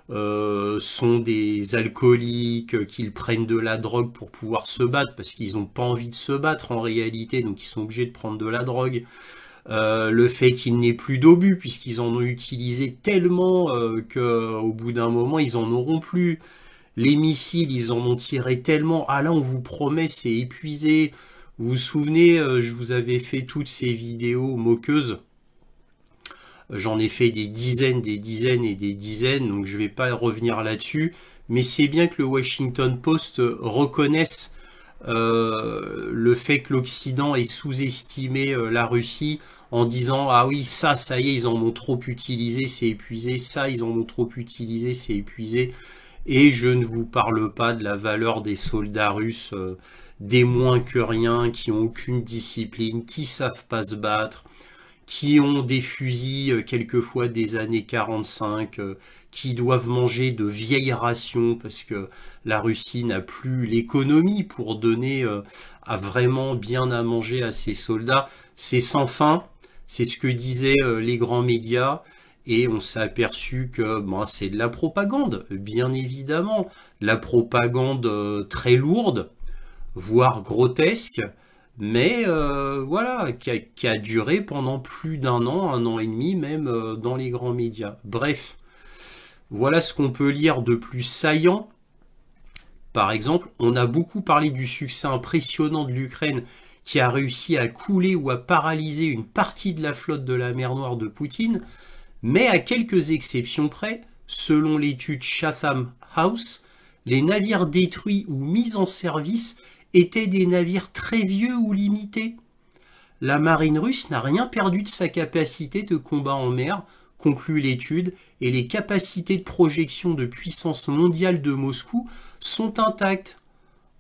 [SPEAKER 1] sont des alcooliques, qu'ils prennent de la drogue pour pouvoir se battre, parce qu'ils n'ont pas envie de se battre en réalité, donc ils sont obligés de prendre de la drogue. Le fait qu'il n'ait plus d'obus, puisqu'ils en ont utilisé tellement qu'au bout d'un moment, ils en auront plus. Les missiles, ils en ont tiré tellement. Ah là, on vous promet, c'est épuisé. Vous vous souvenez, je vous avais fait toutes ces vidéos moqueuses. J'en ai fait des dizaines et des dizaines, donc je ne vais pas revenir là-dessus. Mais c'est bien que le Washington Post reconnaisse le fait que l'Occident ait sous-estimé la Russie en disant ah oui, ça y est, ils en ont trop utilisé, c'est épuisé, ça ils en ont trop utilisé, c'est épuisé. Et je ne vous parle pas de la valeur des soldats russes, des moins que rien, qui n'ont aucune discipline, qui savent pas se battre, qui ont des fusils quelquefois des années 45, qui doivent manger de vieilles rations parce que la Russie n'a plus l'économie pour donner à vraiment bien à manger à ses soldats. C'est sans fin, c'est ce que disaient les grands médias. Et on s'est aperçu que c'est de la propagande, bien évidemment. La propagande très lourde, voire grotesque, mais voilà, qui a duré pendant plus d'un an et demi, même dans les grands médias. Bref, voilà ce qu'on peut lire de plus saillant. Par exemple, on a beaucoup parlé du succès impressionnant de l'Ukraine qui a réussi à couler ou à paralyser une partie de la flotte de la mer Noire de Poutine, mais à quelques exceptions près, selon l'étude Chatham House, les navires détruits ou mis en service étaient des navires très vieux ou limités. La marine russe n'a rien perdu de sa capacité de combat en mer, conclut l'étude, et les capacités de projection de puissance mondiale de Moscou sont intactes.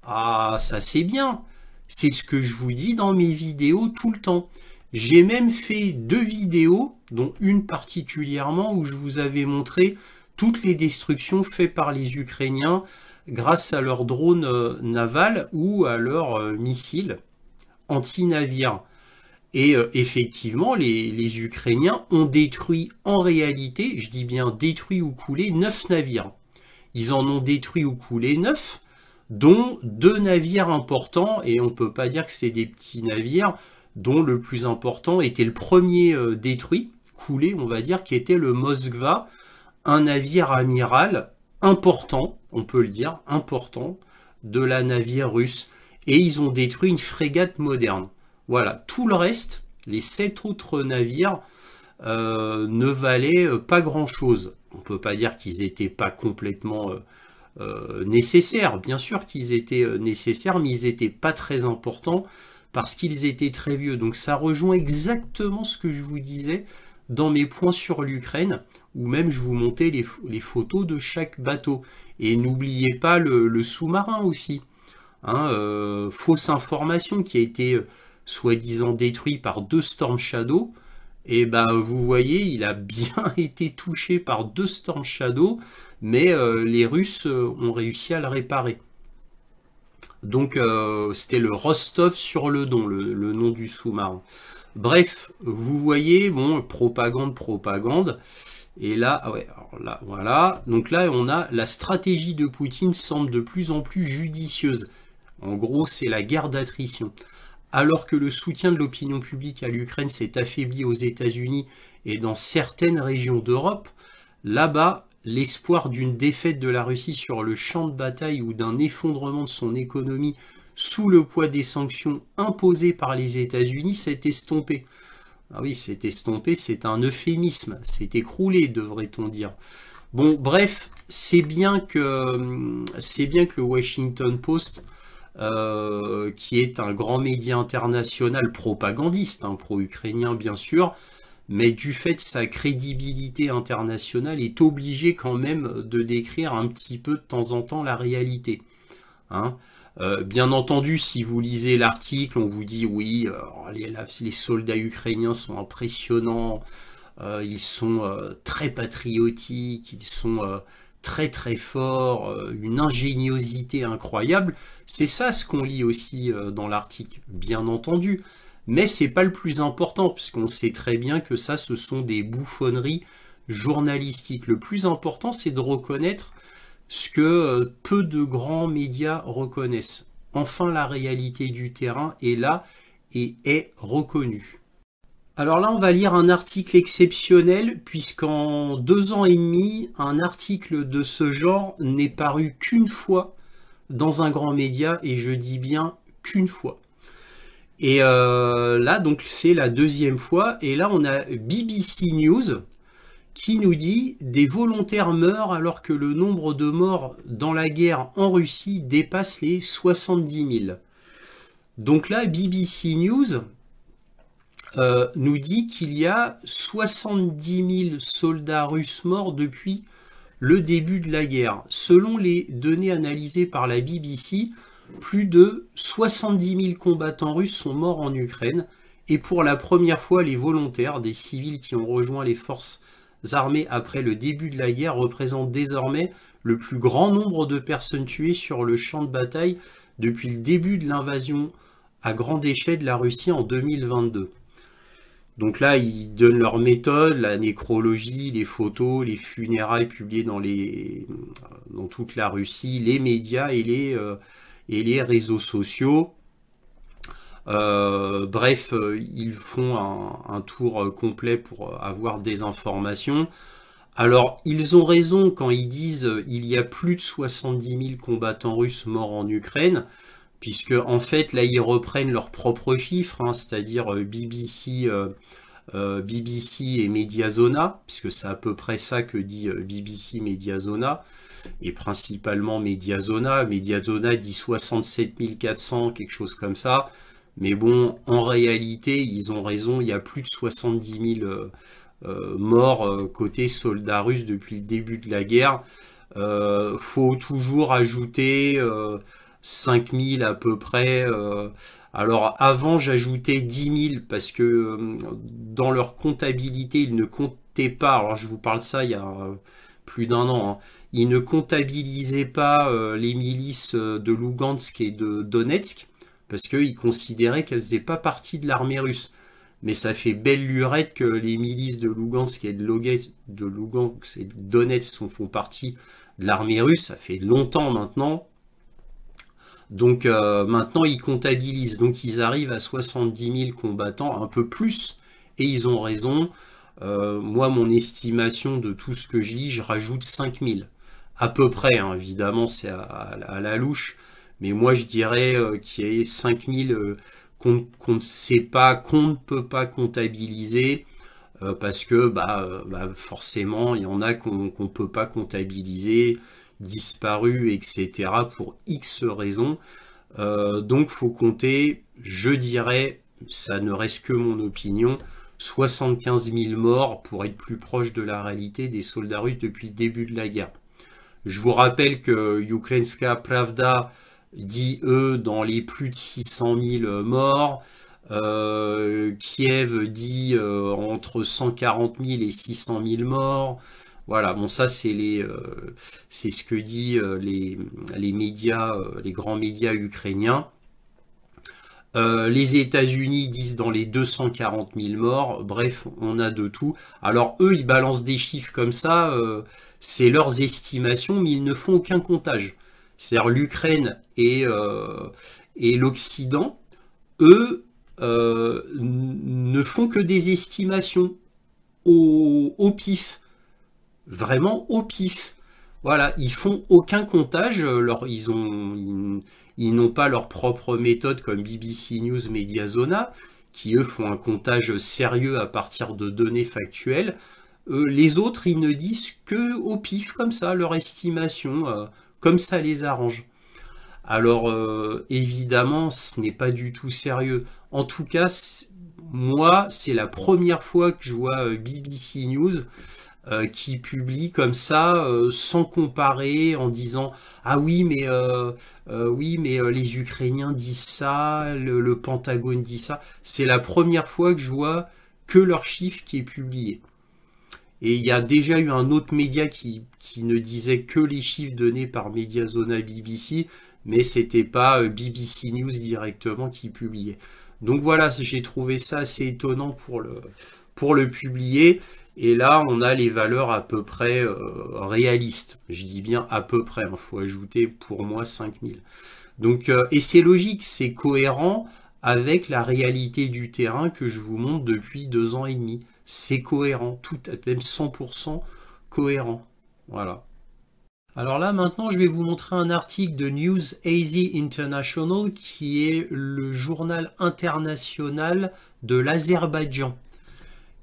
[SPEAKER 1] Ah, ça c'est bien. C'est ce que je vous dis dans mes vidéos tout le temps. J'ai même fait 2 vidéos, dont une particulièrement où je vous avais montré toutes les destructions faites par les Ukrainiens grâce à leurs drones navals ou à leurs missiles anti-navires. Et effectivement, les Ukrainiens ont détruit en réalité, je dis bien détruit ou coulé, 9 navires. Ils en ont détruit ou coulé 9, dont 2 navires importants, et on ne peut pas dire que c'est des petits navires, dont le plus important était le premier détruit, coulé, on va dire, qui était le Moskva, un navire amiral important, on peut le dire, important, de la navire russe. Et ils ont détruit une frégate moderne. Voilà, tout le reste, les 7 autres navires, ne valaient pas grand-chose. On ne peut pas dire qu'ils n'étaient pas complètement nécessaires. Bien sûr qu'ils étaient nécessaires, mais ils n'étaient pas très importants parce qu'ils étaient très vieux. Donc ça rejoint exactement ce que je vous disais dans mes points sur l'Ukraine, où même je vous montais les photos de chaque bateau. Et n'oubliez pas le sous-marin aussi. Hein, fausse information qui a été soi-disant détruit par 2 Storm Shadow, et ben vous voyez, il a bien été touché par 2 Storm Shadow, mais les Russes ont réussi à le réparer. Donc c'était le Rostov sur le Don, le nom du sous-marin. Bref, vous voyez, bon, propagande. Et là, ah ouais, alors là, voilà. Donc là, on a la stratégie de Poutine semble de plus en plus judicieuse. En gros, c'est la guerre d'attrition. Alors que le soutien de l'opinion publique à l'Ukraine s'est affaibli aux États-Unis et dans certaines régions d'Europe, là-bas, l'espoir d'une défaite de la Russie sur le champ de bataille ou d'un effondrement de son économie sous le poids des sanctions imposées par les États-Unis s'est estompé. Ah oui, s'est estompé, c'est un euphémisme, s'est écroulé, devrait-on dire. Bon, bref, c'est bien que le Washington Post, qui est un grand média international propagandiste, hein, pro-ukrainien bien sûr, mais du fait de sa crédibilité internationale, est obligé quand même de décrire un petit peu de temps en temps la réalité. Hein. Bien entendu, si vous lisez l'article, on vous dit oui, les soldats ukrainiens sont impressionnants, ils sont très patriotiques, ils sont très très forts, une ingéniosité incroyable. C'est ça ce qu'on lit aussi dans l'article, bien entendu. Mais c'est pas le plus important, puisqu'on sait très bien que ça, ce sont des bouffonneries journalistiques. Le plus important, c'est de reconnaître ce que peu de grands médias reconnaissent. Enfin, la réalité du terrain est là et est reconnue. Alors là, on va lire un article exceptionnel, puisqu'en 2 ans et demi, un article de ce genre n'est paru qu'une fois dans un grand média, et je dis bien qu'une fois. Et là, donc, c'est la 2e fois, et là, on a BBC News qui nous dit « Des volontaires meurent alors que le nombre de morts dans la guerre en Russie dépasse les 70 000 ». Donc là, BBC News nous dit qu'il y a 70 000 soldats russes morts depuis le début de la guerre. Selon les données analysées par la BBC, plus de 70 000 combattants russes sont morts en Ukraine, et pour la première fois, les volontaires, des civils qui ont rejoint les forces armées après le début de la guerre, représentent désormais le plus grand nombre de personnes tuées sur le champ de bataille depuis le début de l'invasion à grande échelle de la Russie en 2022. Donc là, ils donnent leur méthode, la nécrologie, les photos, les funérailles publiées dans toute la Russie, les médias et les réseaux sociaux. Bref, ils font un tour complet pour avoir des informations. Alors, ils ont raison quand ils disent il y a plus de 70 000 combattants russes morts en Ukraine, puisque en fait, là, ils reprennent leurs propres chiffres, hein, c'est-à-dire BBC et Mediazona, puisque c'est à peu près ça que dit BBC Mediazona, et principalement Mediazona. Mediazona dit 67 400, quelque chose comme ça. Mais bon, en réalité, ils ont raison, il y a plus de 70 000 morts côté soldats russes depuis le début de la guerre. Faut toujours ajouter 5 000 à peu près. Alors avant, j'ajoutais 10 000 parce que dans leur comptabilité, ils ne comptaient pas. Alors je vous parle de ça il y a plus d'un an. Hein. Ils ne comptabilisaient pas les milices de Lugansk et de Donetsk parce qu'ils considéraient qu'elles ne faisaient pas partie de l'armée russe. Mais ça fait belle lurette que les milices de Lugansk et de Donetsk font partie de l'armée russe. Ça fait longtemps maintenant. Donc maintenant, ils comptabilisent. Donc ils arrivent à 70 000 combattants, un peu plus. Et ils ont raison. Moi, mon estimation de tout ce que je lis, je rajoute 5 000. À peu près, hein, évidemment, c'est à la louche. Mais moi, je dirais qu'il y a 5 000 qu'on ne sait pas, qu'on ne peut pas comptabiliser. Parce que forcément, il y en a qu'on ne peut pas comptabiliser, disparus, etc. pour X raisons. Donc, faut compter, je dirais, ça ne reste que mon opinion, 75 000 morts pour être plus proche de la réalité des soldats russes depuis le début de la guerre. Je vous rappelle que Ukrainska Pravda dit, eux, dans les plus de 600 000 morts. Kiev dit entre 140 000 et 600 000 morts. Voilà, bon ça c'est ce que dit les médias, les grands médias ukrainiens. Les États-Unis disent dans les 240 000 morts. Bref, on a de tout. Alors eux, ils balancent des chiffres comme ça. C'est leurs estimations, mais ils ne font aucun comptage. C'est-à-dire l'Ukraine et l'Occident, eux, ne font que des estimations au pif. Vraiment au pif. Voilà, ils font aucun comptage. Ils n'ont pas leur propre méthode comme BBC News, Mediazona, qui eux font un comptage sérieux à partir de données factuelles. Les autres, ils ne disent que au pif, comme ça, leur estimation, comme ça les arrange. Alors, évidemment, ce n'est pas du tout sérieux. En tout cas, moi, c'est la première fois que je vois BBC News qui publie comme ça, sans comparer, en disant « Ah oui, mais les Ukrainiens disent ça, le Pentagone dit ça. » C'est la première fois que je vois que leur chiffre qui est publié. Et il y a déjà eu un autre média qui ne disait que les chiffres donnés par Mediazona BBC, mais c'était pas BBC News directement qui publiait. Donc voilà, j'ai trouvé ça assez étonnant pour le publier. Et là, on a les valeurs à peu près réalistes. Je dis bien à peu près, il faut ajouter pour moi 5000. Donc, et c'est logique, c'est cohérent avec la réalité du terrain que je vous montre depuis 2 ans et demi. C'est cohérent, tout même 100% cohérent. Voilà. Alors là, maintenant, je vais vous montrer un article de News Asia International, qui est le journal international de l'Azerbaïdjan.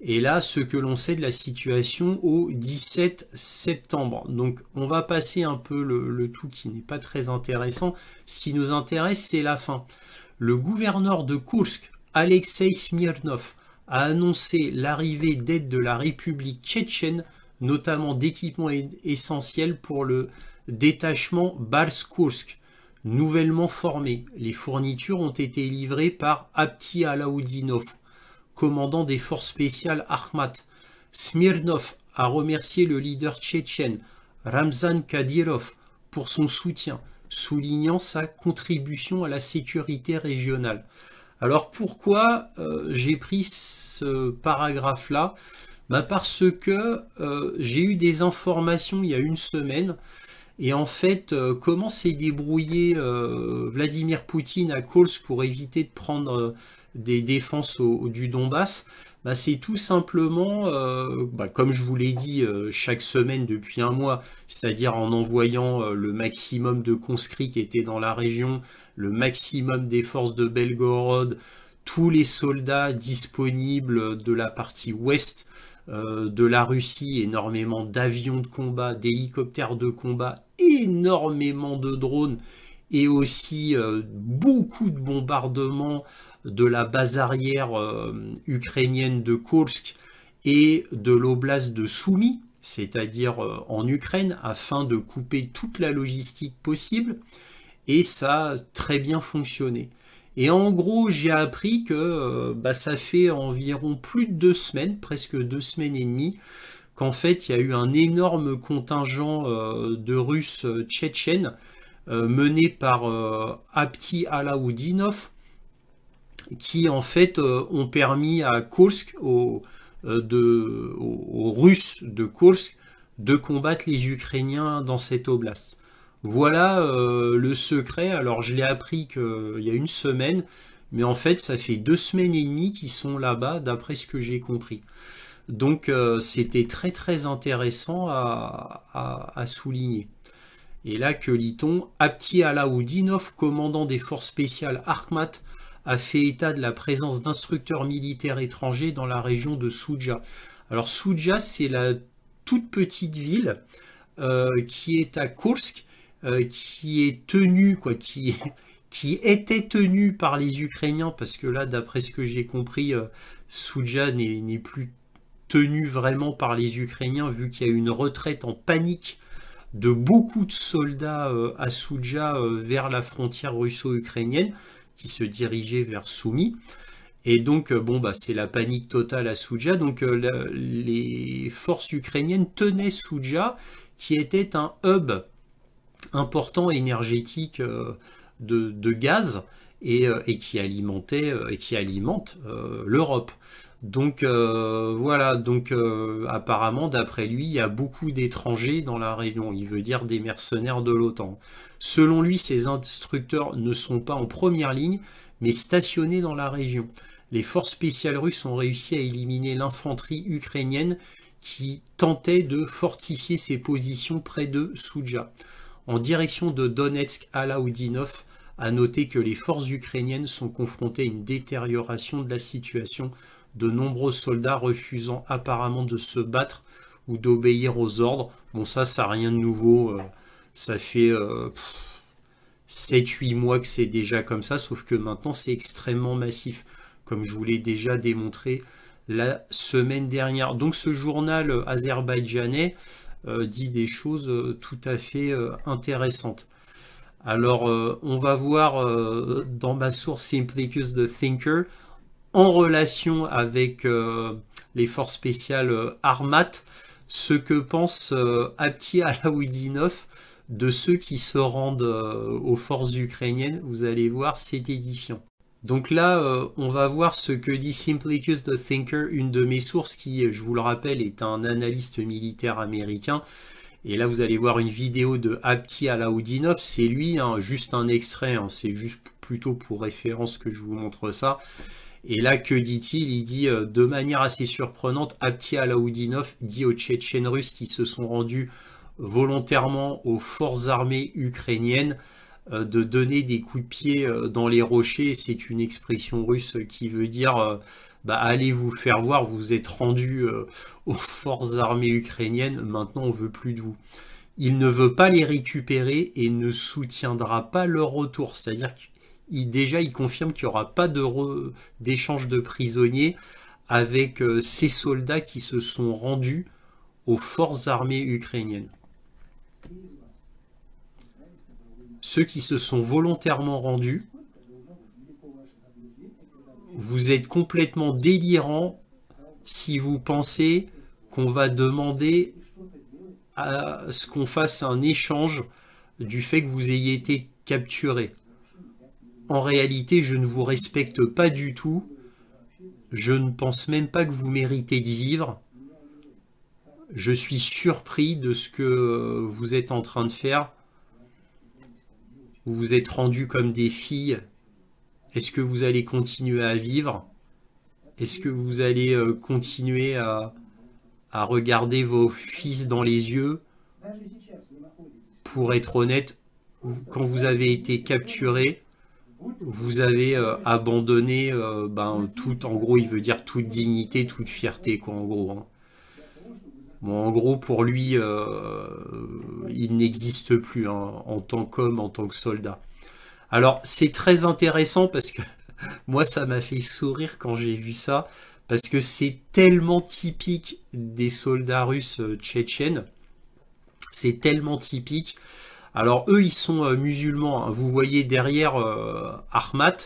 [SPEAKER 1] Et là, ce que l'on sait de la situation au 17 septembre. Donc, on va passer un peu le tout qui n'est pas très intéressant. Ce qui nous intéresse, c'est la fin. Le gouverneur de Koursk, Alexei Smirnov, a annoncé l'arrivée d'aides de la République tchétchène, notamment d'équipements essentiels pour le détachement Balsk-Koursk, nouvellement formé. Les fournitures ont été livrées par Abti Alaoudinov, commandant des forces spéciales Akhmat. Smirnov a remercié le leader tchétchène Ramzan Kadyrov pour son soutien, soulignant sa contribution à la sécurité régionale. Alors pourquoi j'ai pris ce paragraphe-là? Parce que j'ai eu des informations il y a une semaine Et en fait, comment s'est débrouillé Vladimir Poutine à Kursk pour éviter de prendre des défenses du Donbass? Bah, c'est tout simplement, comme je vous l'ai dit chaque semaine depuis un mois, c'est-à-dire en envoyant le maximum de conscrits qui étaient dans la région, le maximum des forces de Belgorod, tous les soldats disponibles de la partie ouest de la Russie, énormément d'avions de combat, d'hélicoptères de combat, énormément de drones et aussi beaucoup de bombardements de la base arrière ukrainienne de Kursk et de l'oblast de Soumy, c'est-à-dire en Ukraine, afin de couper toute la logistique possible, et ça a très bien fonctionné. Et en gros, j'ai appris que ça fait environ plus de 2 semaines, presque 2 semaines et demie, qu'en fait, il y a eu un énorme contingent de Russes tchétchènes mené par Apti Alaoudinov, qui en fait ont permis à Kursk, aux Russes de Kursk, de combattre les Ukrainiens dans cette oblast. Voilà le secret. Alors je l'ai appris qu'il y a 1 semaine, mais en fait ça fait 2 semaines et demie qu'ils sont là-bas, d'après ce que j'ai compris. Donc c'était très très intéressant à souligner. Et là, que lit-on? Apti Alaoudinov, commandant des forces spéciales Akhmat, a fait état de la présence d'instructeurs militaires étrangers dans la région de Soudzha. Alors Soudzha, c'est la toute petite ville qui est à Kursk, qui est tenue, qui était tenue par les Ukrainiens, parce que là, d'après ce que j'ai compris, Soudzha n'est plus tenue vraiment par les Ukrainiens, vu qu'il y a eu une retraite en panique de beaucoup de soldats à Soudzha vers la frontière russo-ukrainienne, qui se dirigeaient vers Soumy. Et donc, c'est la panique totale à Soudzha. Donc, les forces ukrainiennes tenaient Soudzha, qui était un hub important énergétique de gaz et qui alimentait et qui alimente l'Europe. Donc voilà, donc apparemment d'après lui, il y a beaucoup d'étrangers dans la région, il veut dire des mercenaires de l'OTAN. Selon lui, ces instructeurs ne sont pas en première ligne, mais stationnés dans la région. Les forces spéciales russes ont réussi à éliminer l'infanterie ukrainienne qui tentait de fortifier ses positions près de Soudzha. En direction de Donetsk, Alaoudinov a noté que les forces ukrainiennes sont confrontées à une détérioration de la situation, de nombreux soldats refusant apparemment de se battre ou d'obéir aux ordres. Bon, ça n'a rien de nouveau. Ça fait 7-8 mois que c'est déjà comme ça, sauf que maintenant c'est extrêmement massif, comme je vous l'ai déjà démontré la semaine dernière. Donc ce journal azerbaïdjanais dit des choses tout à fait intéressantes. Alors, on va voir dans ma source Simplicus the Thinker, en relation avec les forces spéciales Armat, ce que pense Apti Alaoudinov de ceux qui se rendent aux forces ukrainiennes. Vous allez voir, c'est édifiant. Donc là, on va voir ce que dit Simplicus the Thinker, une de mes sources qui, je vous le rappelle, est un analyste militaire américain. Et là, vous allez voir une vidéo de Apti Alaoudinov. C'est lui, hein, juste un extrait, hein, c'est juste plutôt pour référence que je vous montre ça. Et là, que dit-il? Il dit de manière assez surprenante, Apti Alaoudinov dit aux Tchétchènes russes qui se sont rendus volontairement aux forces armées ukrainiennes de donner des coups de pied dans les rochers. C'est une expression russe qui veut dire allez vous faire voir, vous êtes rendu aux forces armées ukrainiennes, maintenant on veut plus de vous. Il ne veut pas les récupérer et ne soutiendra pas leur retour, c'est-à-dire qu'il confirme qu'il n'y aura pas d'échange de prisonniers avec ces soldats qui se sont rendus aux forces armées ukrainiennes. Ceux qui se sont volontairement rendus, vous êtes complètement délirant si vous pensez qu'on va demander à ce qu'on fasse un échange du fait que vous ayez été capturé. En réalité, je ne vous respecte pas du tout. Je ne pense même pas que vous méritez de vivre. Je suis surpris de ce que vous êtes en train de faire. Vous vous êtes rendus comme des filles. Est-ce que vous allez continuer à vivre? Est-ce que vous allez continuer à regarder vos fils dans les yeux? Pour être honnête, quand vous avez été capturé, vous avez abandonné tout, en gros, il veut dire toute dignité, toute fierté, quoi, en gros. Hein. Bon, en gros, pour lui, il n'existe plus hein, en tant qu'homme, en tant que soldat. Alors, c'est très intéressant parce que moi, ça m'a fait sourire quand j'ai vu ça, parce que c'est tellement typique des soldats russes tchétchènes. C'est tellement typique. Alors, eux, ils sont musulmans. Hein. Vous voyez derrière Ahmad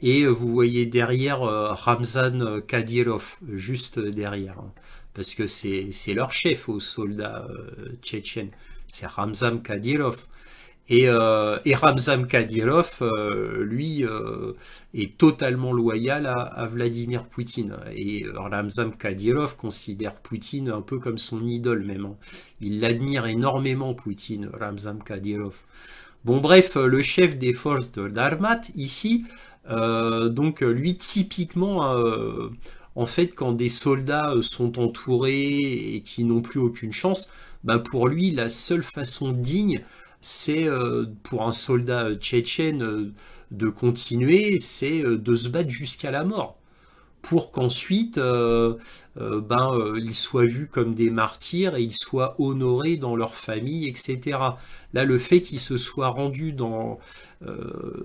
[SPEAKER 1] et vous voyez derrière Ramzan Kadyrov, juste derrière. Hein. Parce que c'est leur chef aux soldats tchétchènes. C'est Ramzan Kadyrov. Et Ramzan Kadyrov, lui, est totalement loyal à Vladimir Poutine. Et Ramzan Kadyrov considère Poutine un peu comme son idole même. Hein. Il l'admire énormément, Poutine, Ramzan Kadyrov. Bon, bref, le chef des forces d'Armat, ici, donc lui, typiquement, en fait, quand des soldats sont entourés et qui n'ont plus aucune chance, bah, pour lui, la seule façon digne, c'est pour un soldat tchétchène de continuer, c'est de se battre jusqu'à la mort, pour qu'ensuite ils soient vus comme des martyrs et ils soient honorés dans leur famille, etc. Là, le fait qu'ils se soient rendus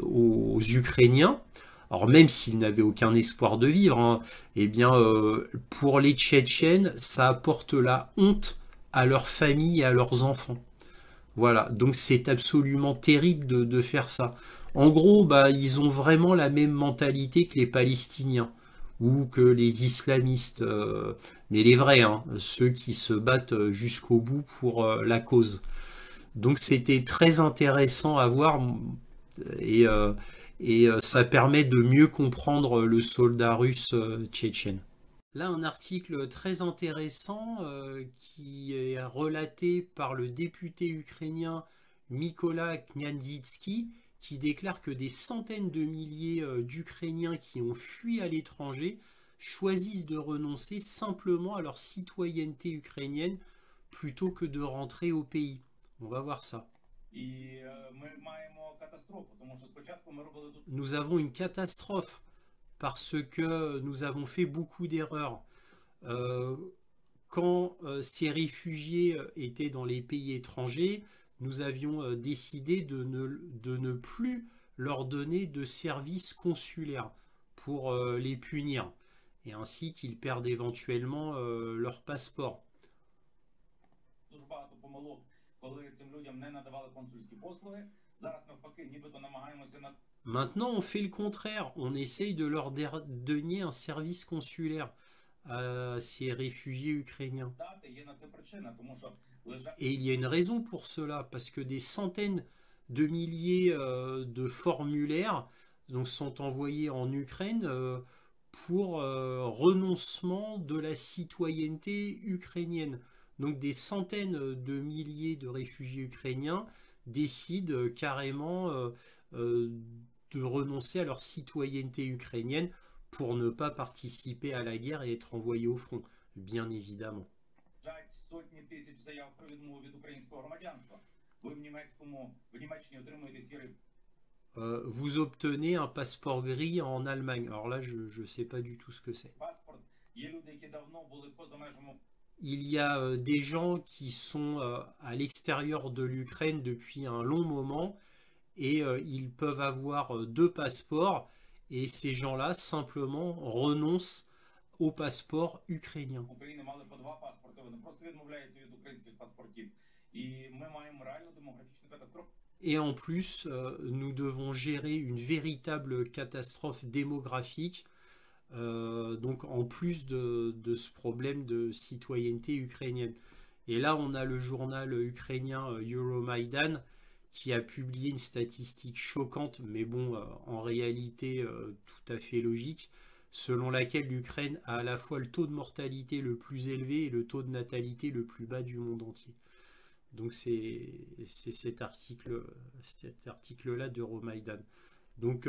[SPEAKER 1] aux Ukrainiens, alors même s'ils n'avaient aucun espoir de vivre, hein, eh bien, pour les Tchétchènes, ça apporte la honte à leur famille et à leurs enfants. Voilà, donc c'est absolument terrible de faire ça. En gros, bah, ils ont vraiment la même mentalité que les Palestiniens ou que les islamistes, mais les vrais, hein, ceux qui se battent jusqu'au bout pour la cause. Donc c'était très intéressant à voir et, ça permet de mieux comprendre le soldat russe tchétchène. Là, un article très intéressant qui est relaté par le député ukrainien Mykola Kniazitsky, qui déclare que des centaines de milliers d'Ukrainiens qui ont fui à l'étranger choisissent de renoncer simplement à leur citoyenneté ukrainienne plutôt que de rentrer au pays. On va voir ça. Nous avons une catastrophe parce que nous avons fait beaucoup d'erreurs. Quand ces réfugiés étaient dans les pays étrangers, nous avions décidé de ne plus leur donner de services consulaires pour les punir, et ainsi qu'ils perdent éventuellement leur passeport. Maintenant, on fait le contraire. On essaye de leur donner un service consulaire à ces réfugiés ukrainiens. Et il y a une raison pour cela, parce que des centaines de milliers de formulaires donc, sont envoyés en Ukraine pour renoncement de la citoyenneté ukrainienne. Donc des centaines de milliers de réfugiés ukrainiens décident carrément de renoncer à leur citoyenneté ukrainienne pour ne pas participer à la guerre et être envoyés au front, bien évidemment. Vous obtenez un passeport gris en Allemagne. Alors là, je ne sais pas du tout ce que c'est. Il y a des gens qui sont à l'extérieur de l'Ukraine depuis un long moment et ils peuvent avoir deux passeports et ces gens-là simplement renoncent au passeport ukrainien. Et en plus, nous devons gérer une véritable catastrophe démographique. Donc en plus de ce problème de citoyenneté ukrainienne. Et là, on a le journal ukrainien Euromaidan qui a publié une statistique choquante, mais bon, en réalité tout à fait logique. selon laquelle l'Ukraine a à la fois le taux de mortalité le plus élevé et le taux de natalité le plus bas du monde entier. Donc c'est cet article-là d'Euromaïdan. Donc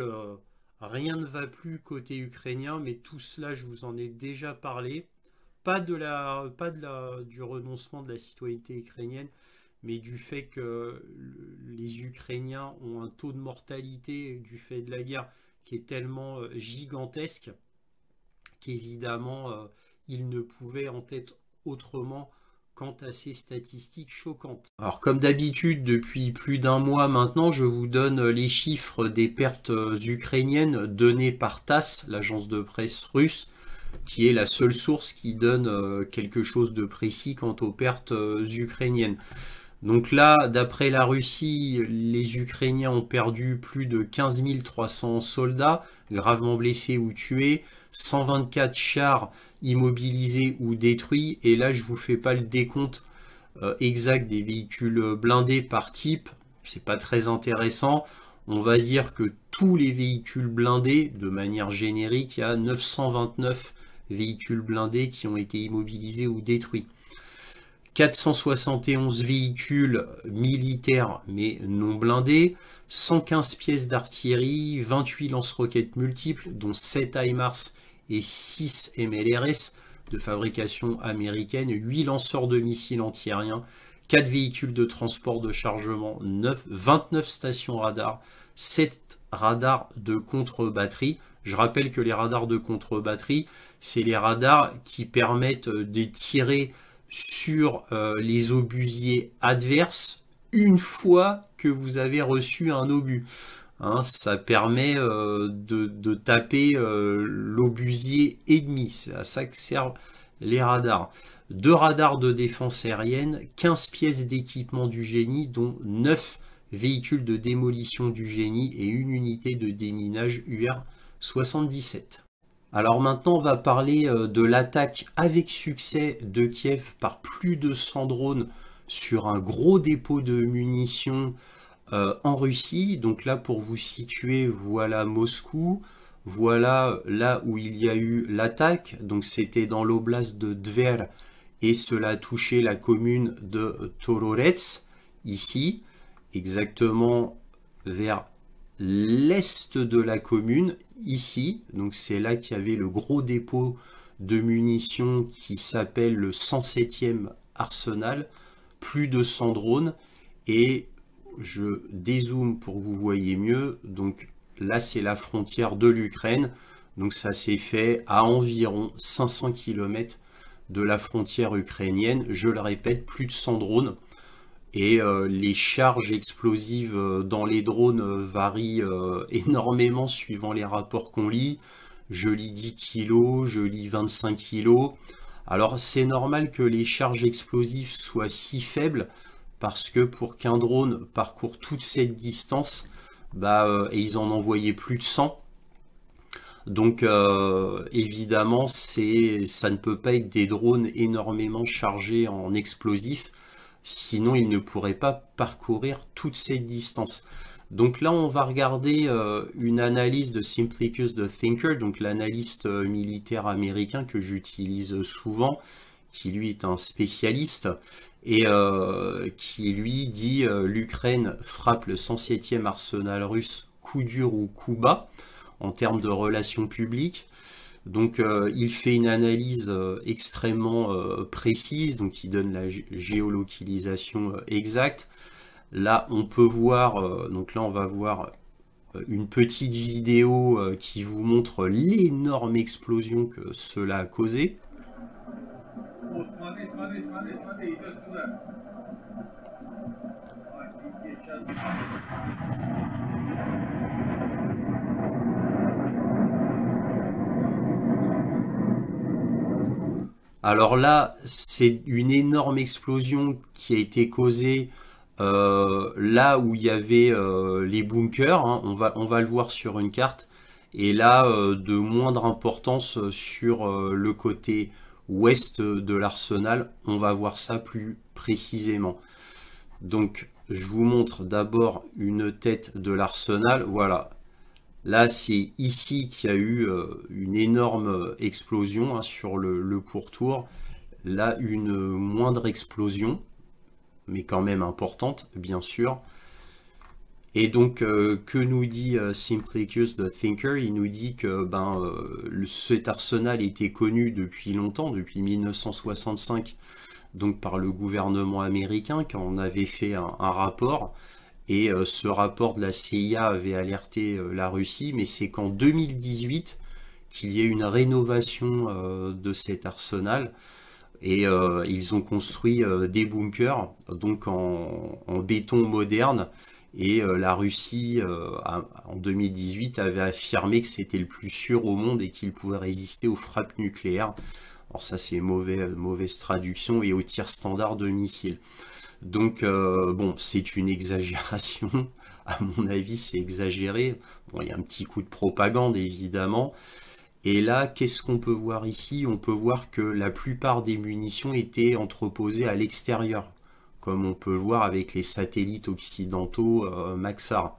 [SPEAKER 1] rien ne va plus côté ukrainien, mais tout cela, je vous en ai déjà parlé. Pas du renoncement de la citoyenneté ukrainienne, mais du fait que les Ukrainiens ont un taux de mortalité du fait de la guerre qui est tellement gigantesque qu'évidemment, ils ne pouvaient en être autrement quant à ces statistiques choquantes. Alors comme d'habitude, depuis plus d'un mois maintenant, je vous donne les chiffres des pertes ukrainiennes données par TASS, l'agence de presse russe, qui est la seule source qui donne quelque chose de précis quant aux pertes ukrainiennes. Donc là, d'après la Russie, les Ukrainiens ont perdu plus de 15 300 soldats, gravement blessés ou tués, 124 chars immobilisés ou détruits, et là je vous fais pas le décompte exact des véhicules blindés par type, c'est pas très intéressant. On va dire que tous les véhicules blindés, de manière générique, il y a 929 véhicules blindés qui ont été immobilisés ou détruits. 471 véhicules militaires mais non blindés, 115 pièces d'artillerie, 28 lance-roquettes multiples, dont 7 HIMARS et 6 MLRS de fabrication américaine, 8 lanceurs de missiles antiaériens, 4 véhicules de transport de chargement, 29 stations radars, 7 radars de contre-batterie. Je rappelle que les radars de contre-batterie, c'est les radars qui permettent de tirer sur les obusiers adverses une fois que vous avez reçu un obus. Hein, ça permet de taper l'obusier ennemi. C'est à ça que servent les radars. 2 radars de défense aérienne, 15 pièces d'équipement du génie, dont 9 véhicules de démolition du génie et une unité de déminage UR-77. Alors maintenant, on va parler de l'attaque avec succès de Kiev par plus de 100 drones sur un gros dépôt de munitions en Russie. Donc là, pour vous situer, voilà Moscou. Voilà là où il y a eu l'attaque. Donc c'était dans l'oblast de Tver et cela a touché la commune de Tororets, ici, exactement vers l'est de la commune, ici. Donc c'est là qu'il y avait le gros dépôt de munitions qui s'appelle le 107e arsenal, plus de 100 drones, et je dézoome pour que vous voyez mieux. Donc là c'est la frontière de l'Ukraine, donc ça s'est fait à environ 500 km de la frontière ukrainienne. Je le répète, plus de 100 drones. Et les charges explosives dans les drones varient énormément suivant les rapports qu'on lit. Je lis 10 kg, je lis 25 kg. Alors c'est normal que les charges explosives soient si faibles parce que pour qu'un drone parcourt toute cette distance, et ils en envoyaient plus de 100. Donc évidemment, ça ne peut pas être des drones énormément chargés en explosifs. Sinon, il ne pourrait pas parcourir toute cette distance. Donc là, on va regarder une analyse de Simplicus the Thinker, donc l'analyste militaire américain que j'utilise souvent, qui lui est un spécialiste, et qui lui dit l'Ukraine frappe le 107e arsenal russe coup dur ou coup bas en termes de relations publiques. Donc il fait une analyse extrêmement précise, donc il donne la géolocalisation exacte. Là on peut voir, donc là on va voir une petite vidéo qui vous montre l'énorme explosion que cela a causé. Alors là, c'est une énorme explosion qui a été causée là où il y avait les bunkers, hein. On va le voir sur une carte. Et là, de moindre importance sur le côté ouest de l'arsenal, on va voir ça plus précisément. Donc, je vous montre d'abord une tête de l'arsenal. Voilà. Là, c'est ici qu'il y a eu une énorme explosion hein, sur le pourtour. Là, une moindre explosion, mais quand même importante, bien sûr. Et donc, que nous dit Simplicus the Thinker? Il nous dit que cet arsenal était connu depuis longtemps, depuis 1965, donc par le gouvernement américain, quand on avait fait un rapport. Et ce rapport de la CIA avait alerté la Russie, mais c'est qu'en 2018 qu'il y a une rénovation de cet arsenal. Et ils ont construit des bunkers, donc en béton moderne. Et la Russie, en 2018, avait affirmé que c'était le plus sûr au monde et qu'il pouvait résister aux frappes nucléaires. Alors ça, c'est mauvaise traduction, et aux tirs standards de missiles. Donc, bon, c'est une exagération. À mon avis, c'est exagéré. Bon, il y a un petit coup de propagande, évidemment. Et là, qu'est-ce qu'on peut voir ici? On peut voir que la plupart des munitions étaient entreposées à l'extérieur, comme on peut le voir avec les satellites occidentaux Maxar.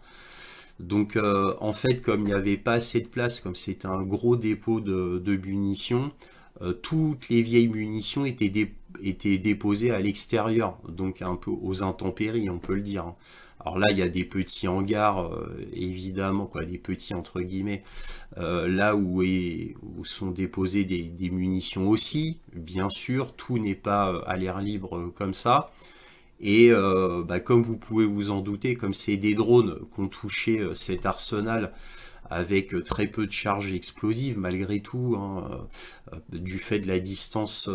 [SPEAKER 1] Donc, en fait, comme il n'y avait pas assez de place, comme c'était un gros dépôt de munitions, toutes les vieilles munitions étaient déposées à l'extérieur, donc un peu aux intempéries, on peut le dire. Alors là, il y a des petits hangars, évidemment, quoi, des petits entre guillemets, là où sont déposées des munitions aussi, bien sûr, tout n'est pas à l'air libre comme ça. Et comme vous pouvez vous en douter, comme c'est des drones qui ont touché cet arsenal avec très peu de charges explosives, malgré tout, hein, du fait de la distance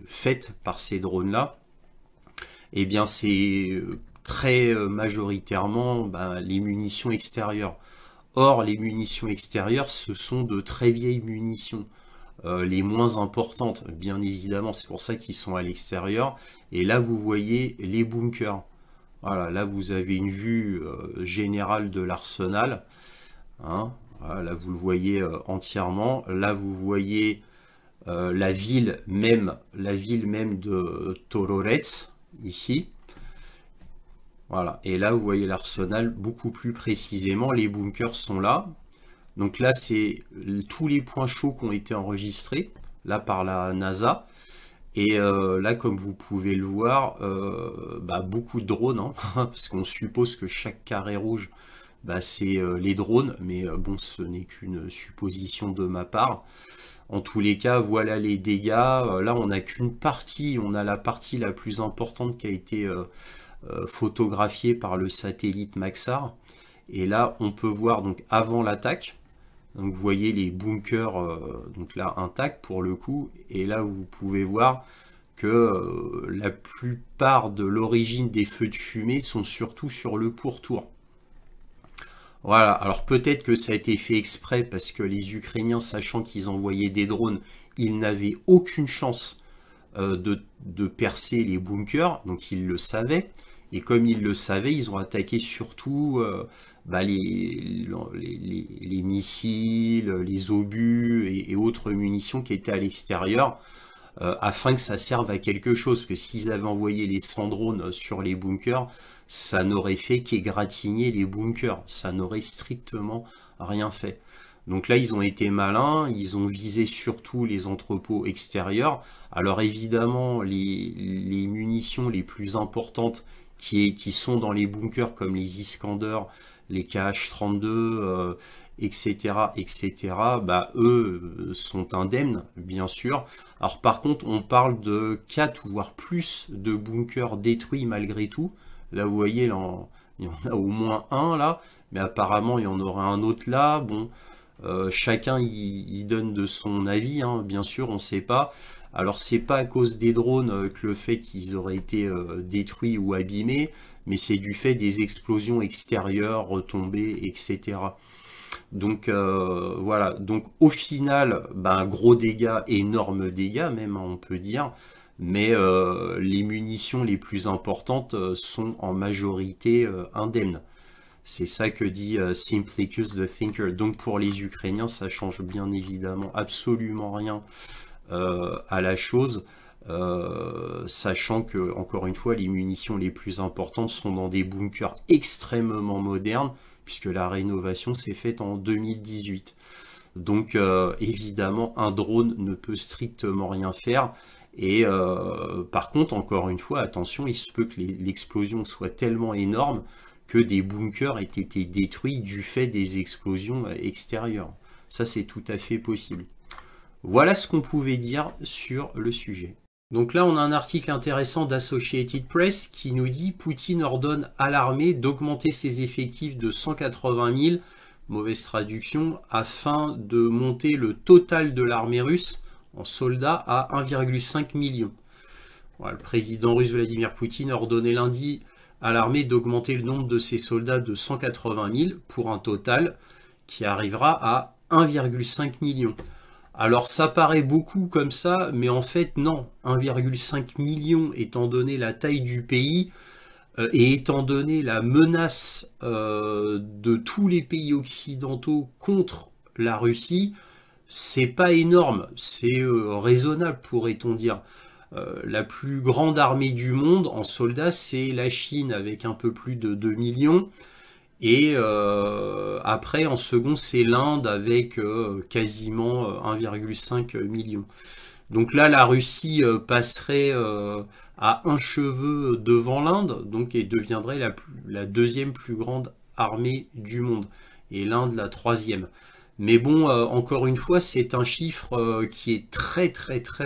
[SPEAKER 1] faite par ces drones-là, eh bien c'est très majoritairement les munitions extérieures. Or, les munitions extérieures, ce sont de très vieilles munitions. Les moins importantes, bien évidemment, c'est pour ça qu'ils sont à l'extérieur. Et là, vous voyez les bunkers. Voilà, là, vous avez une vue générale de l'arsenal. Hein. Voilà, là, vous le voyez entièrement. Là, vous voyez la ville même de Tororets, ici. Voilà, et là, vous voyez l'arsenal beaucoup plus précisément. Les bunkers sont là. Donc là, c'est tous les points chauds qui ont été enregistrés, là par la NASA. Et là, comme vous pouvez le voir, beaucoup de drones, hein, parce qu'on suppose que chaque carré rouge, c'est les drones, mais bon, ce n'est qu'une supposition de ma part. En tous les cas, voilà les dégâts. Là, on n'a qu'une partie, on a la partie la plus importante qui a été photographiée par le satellite Maxar. Et là, on peut voir donc avant l'attaque. Donc vous voyez les bunkers donc là intacts pour le coup, et là vous pouvez voir que la plupart de l'origine des feux de fumée sont surtout sur le pourtour. Voilà, alors peut-être que ça a été fait exprès parce que les Ukrainiens, sachant qu'ils envoyaient des drones, ils n'avaient aucune chance de percer les bunkers, donc ils le savaient. Et comme ils le savaient, ils ont attaqué surtout les missiles, les obus et autres munitions qui étaient à l'extérieur, afin que ça serve à quelque chose. Parce que s'ils avaient envoyé les 100 drones sur les bunkers, ça n'aurait fait qu'égratigner les bunkers. Ça n'aurait strictement rien fait. Donc là, ils ont été malins, ils ont visé surtout les entrepôts extérieurs. Alors évidemment, les munitions les plus importantes qui sont dans les bunkers comme les Iskander, les KH-32, etc., eux sont indemnes, bien sûr. Alors par contre, on parle de 4 voire plus de bunkers détruits malgré tout. Là, vous voyez, là, il y en a au moins un là, mais apparemment, il y en aura un autre là. Bon, chacun il donne de son avis, hein, bien sûr, on ne sait pas. Alors c'est pas à cause des drones que le fait qu'ils auraient été détruits ou abîmés, mais c'est du fait des explosions extérieures, retombées, etc. Donc voilà, donc au final, gros dégâts, énormes dégâts même, hein, on peut dire, mais les munitions les plus importantes sont en majorité indemnes. C'est ça que dit Simplicus the Thinker. Donc pour les Ukrainiens, ça change bien évidemment absolument rien à la chose, sachant que, encore une fois, les munitions les plus importantes sont dans des bunkers extrêmement modernes, puisque la rénovation s'est faite en 2018. Donc évidemment, un drone ne peut strictement rien faire. Et par contre, encore une fois, attention, il se peut que l'explosion soit tellement énorme que des bunkers aient été détruits du fait des explosions extérieures. Ça, c'est tout à fait possible. Voilà ce qu'on pouvait dire sur le sujet. Donc là, on a un article intéressant d'Associated Press qui nous dit « Poutine ordonne à l'armée d'augmenter ses effectifs de 180 000, mauvaise traduction, afin de monter le total de l'armée russe en soldats à 1,5 million. » Voilà, le président russe Vladimir Poutine a ordonné lundi à l'armée d'augmenter le nombre de ses soldats de 180 000 pour un total qui arrivera à 1,5 million. Alors ça paraît beaucoup comme ça, mais en fait non, 1,5 million étant donné la taille du pays et étant donné la menace de tous les pays occidentaux contre la Russie, c'est pas énorme, c'est raisonnable pourrait-on dire. La plus grande armée du monde en soldats, c'est la Chine avec un peu plus de 2 millions. Et après, en second, c'est l'Inde avec quasiment 1,5 million. Donc là, la Russie passerait à un cheveu devant l'Inde, donc et deviendrait la deuxième plus grande armée du monde. Et l'Inde, la troisième. Mais bon, encore une fois, c'est un chiffre qui est très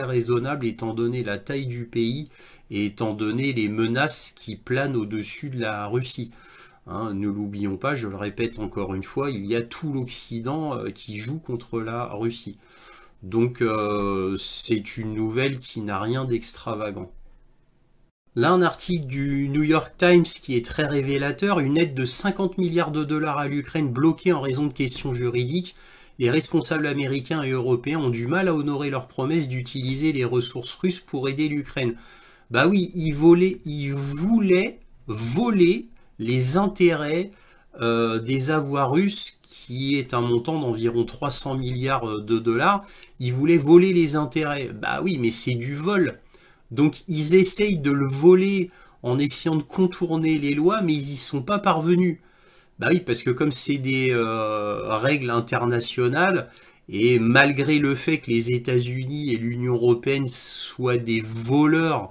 [SPEAKER 1] raisonnable étant donné la taille du pays et étant donné les menaces qui planent au-dessus de la Russie. Hein, ne l'oublions pas, je le répète encore une fois, il y a tout l'Occident qui joue contre la Russie. Donc c'est une nouvelle qui n'a rien d'extravagant. Là, un article du New York Times qui est très révélateur, une aide de 50 milliards de dollars à l'Ukraine bloquée en raison de questions juridiques. Les responsables américains et européens ont du mal à honorer leur promesse d'utiliser les ressources russes pour aider l'Ukraine. Bah oui, ils voulaient voler les intérêts des avoirs russes, qui est un montant d'environ 300 milliards de dollars. Ils voulaient voler les intérêts. Bah oui, mais c'est du vol. Donc ils essayent de le voler en essayant de contourner les lois, mais ils n'y sont pas parvenus. Bah oui, parce que comme c'est des règles internationales, et malgré le fait que les États-Unis et l'Union européenne soient des voleurs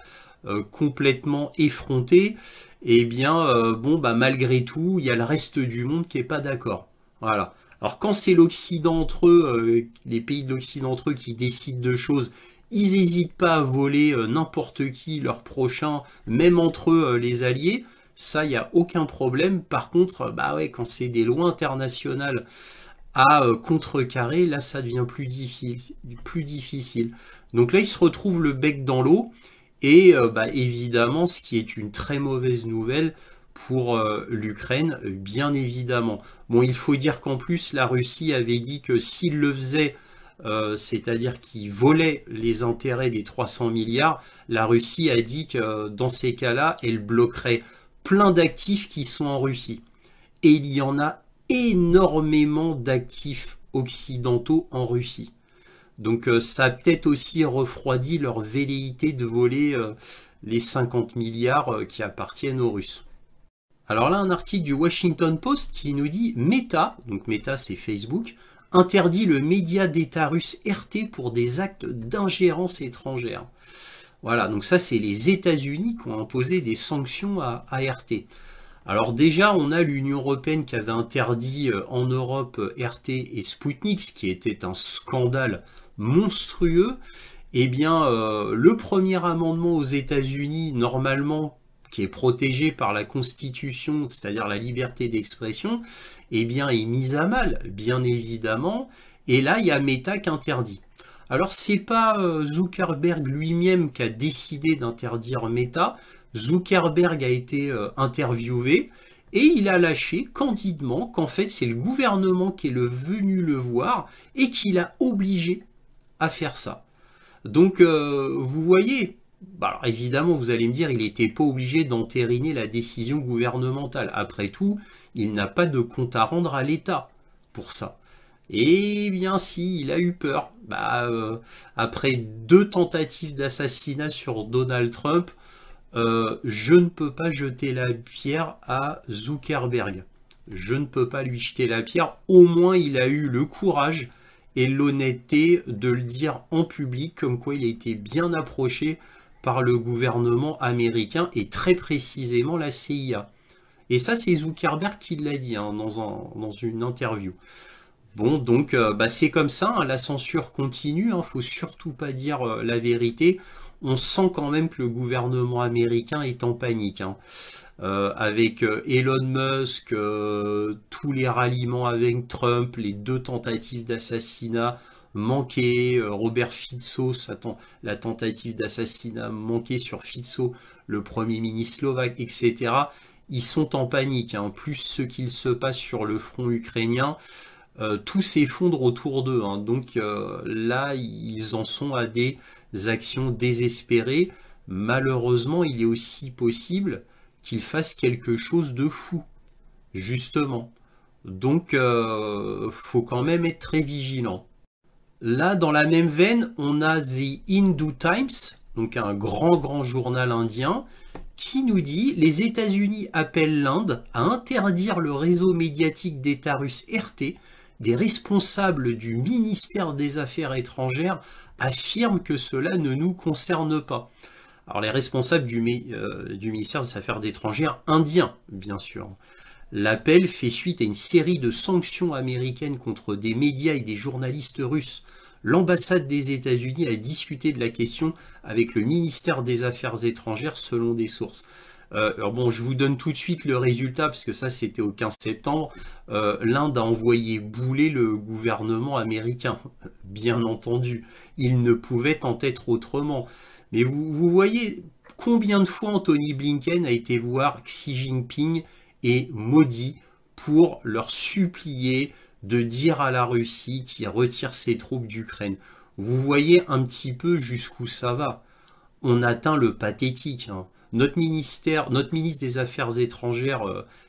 [SPEAKER 1] complètement effrontés, eh bien, bon, bah, malgré tout, il y a le reste du monde qui n'est pas d'accord. Voilà. Alors, quand c'est l'Occident entre eux, les pays de l'Occident entre eux qui décident de choses, ils n'hésitent pas à voler n'importe qui, leur prochain, même entre eux, les alliés. Ça, il n'y a aucun problème. Par contre, bah ouais, quand c'est des lois internationales à contrecarrer, là, ça devient plus difficile. Donc là, ils se retrouvent le bec dans l'eau. Et bah, évidemment, ce qui est une très mauvaise nouvelle pour l'Ukraine, bien évidemment. Bon, il faut dire qu'en plus, la Russie avait dit que s'il le faisait, c'est-à-dire qu'il volait les intérêts des 300 milliards, la Russie a dit que dans ces cas-là, elle bloquerait plein d'actifs qui sont en Russie. Et il y en a énormément d'actifs occidentaux en Russie. Donc ça a peut-être aussi refroidi leur velléité de voler les 50 milliards qui appartiennent aux Russes. Alors là, un article du Washington Post qui nous dit « Meta », donc Meta c'est Facebook, interdit le média d'État russe RT pour des actes d'ingérence étrangère. Voilà, donc ça c'est les États-Unis qui ont imposé des sanctions à RT. Alors déjà, on a l'Union européenne qui avait interdit en Europe RT et Sputnik, ce qui était un scandale monstrueux. Eh bien, le premier amendement aux États-Unis, normalement, qui est protégé par la Constitution, c'est-à-dire la liberté d'expression, eh bien, est mis à mal, bien évidemment. Et là, il y a Meta qui interdit. Alors, c'est pas Zuckerberg lui-même qui a décidé d'interdire Meta. Zuckerberg a été interviewé et il a lâché candidement qu'en fait, c'est le gouvernement qui est venu le voir et qui l'a obligé à faire ça. Donc, vous voyez, bah alors évidemment, vous allez me dire, il n'était pas obligé d'entériner la décision gouvernementale. Après tout, il n'a pas de compte à rendre à l'État pour ça. Eh bien si, il a eu peur. Bah, après 2 tentatives d'assassinat sur Donald Trump, je ne peux pas jeter la pierre à Zuckerberg. je ne peux pas lui jeter la pierre. Au moins, il a eu le courage et l'honnêteté de le dire en public, comme quoi il a été bien approché par le gouvernement américain et très précisément la CIA. Et ça, c'est Zuckerberg qui l'a dit hein, dans une interview. Bon, donc c'est comme ça, hein, la censure continue, hein, faut surtout pas dire la vérité. On sent quand même que le gouvernement américain est en panique. Hein. Avec Elon Musk, tous les ralliements avec Trump, les 2 tentatives d'assassinat manquées, Robert Fico, la tentative d'assassinat manquée sur Fico, le Premier ministre slovaque, etc. Ils sont en panique, hein. Plus ce qu'il se passe sur le front ukrainien, tout s'effondre autour d'eux. Hein. Donc là, ils en sont à des actions désespérées. Malheureusement, il est aussi possible qu'il fasse quelque chose de fou, justement. Donc, faut quand même être très vigilant. Là, dans la même veine, on a The Hindu Times, donc un grand journal indien, qui nous dit « Les États-Unis appellent l'Inde à interdire le réseau médiatique d'État russe RT. Des responsables du ministère des Affaires étrangères affirment que cela ne nous concerne pas. » Alors les responsables du ministère des Affaires étrangères indien, bien sûr. L'appel fait suite à une série de sanctions américaines contre des médias et des journalistes russes. L'ambassade des États-Unis a discuté de la question avec le ministère des Affaires étrangères selon des sources. Alors bon, je vous donne tout de suite le résultat parce que ça c'était au 15 septembre. L'Inde a envoyé bouler le gouvernement américain, bien entendu. Il ne pouvait en être autrement. Mais vous voyez combien de fois Anthony Blinken a été voir Xi Jinping et Modi pour leur supplier de dire à la Russie qu'il retire ses troupes d'Ukraine. Vous voyez un petit peu jusqu'où ça va. On atteint le pathétique. Hein. Notre ministre des Affaires étrangères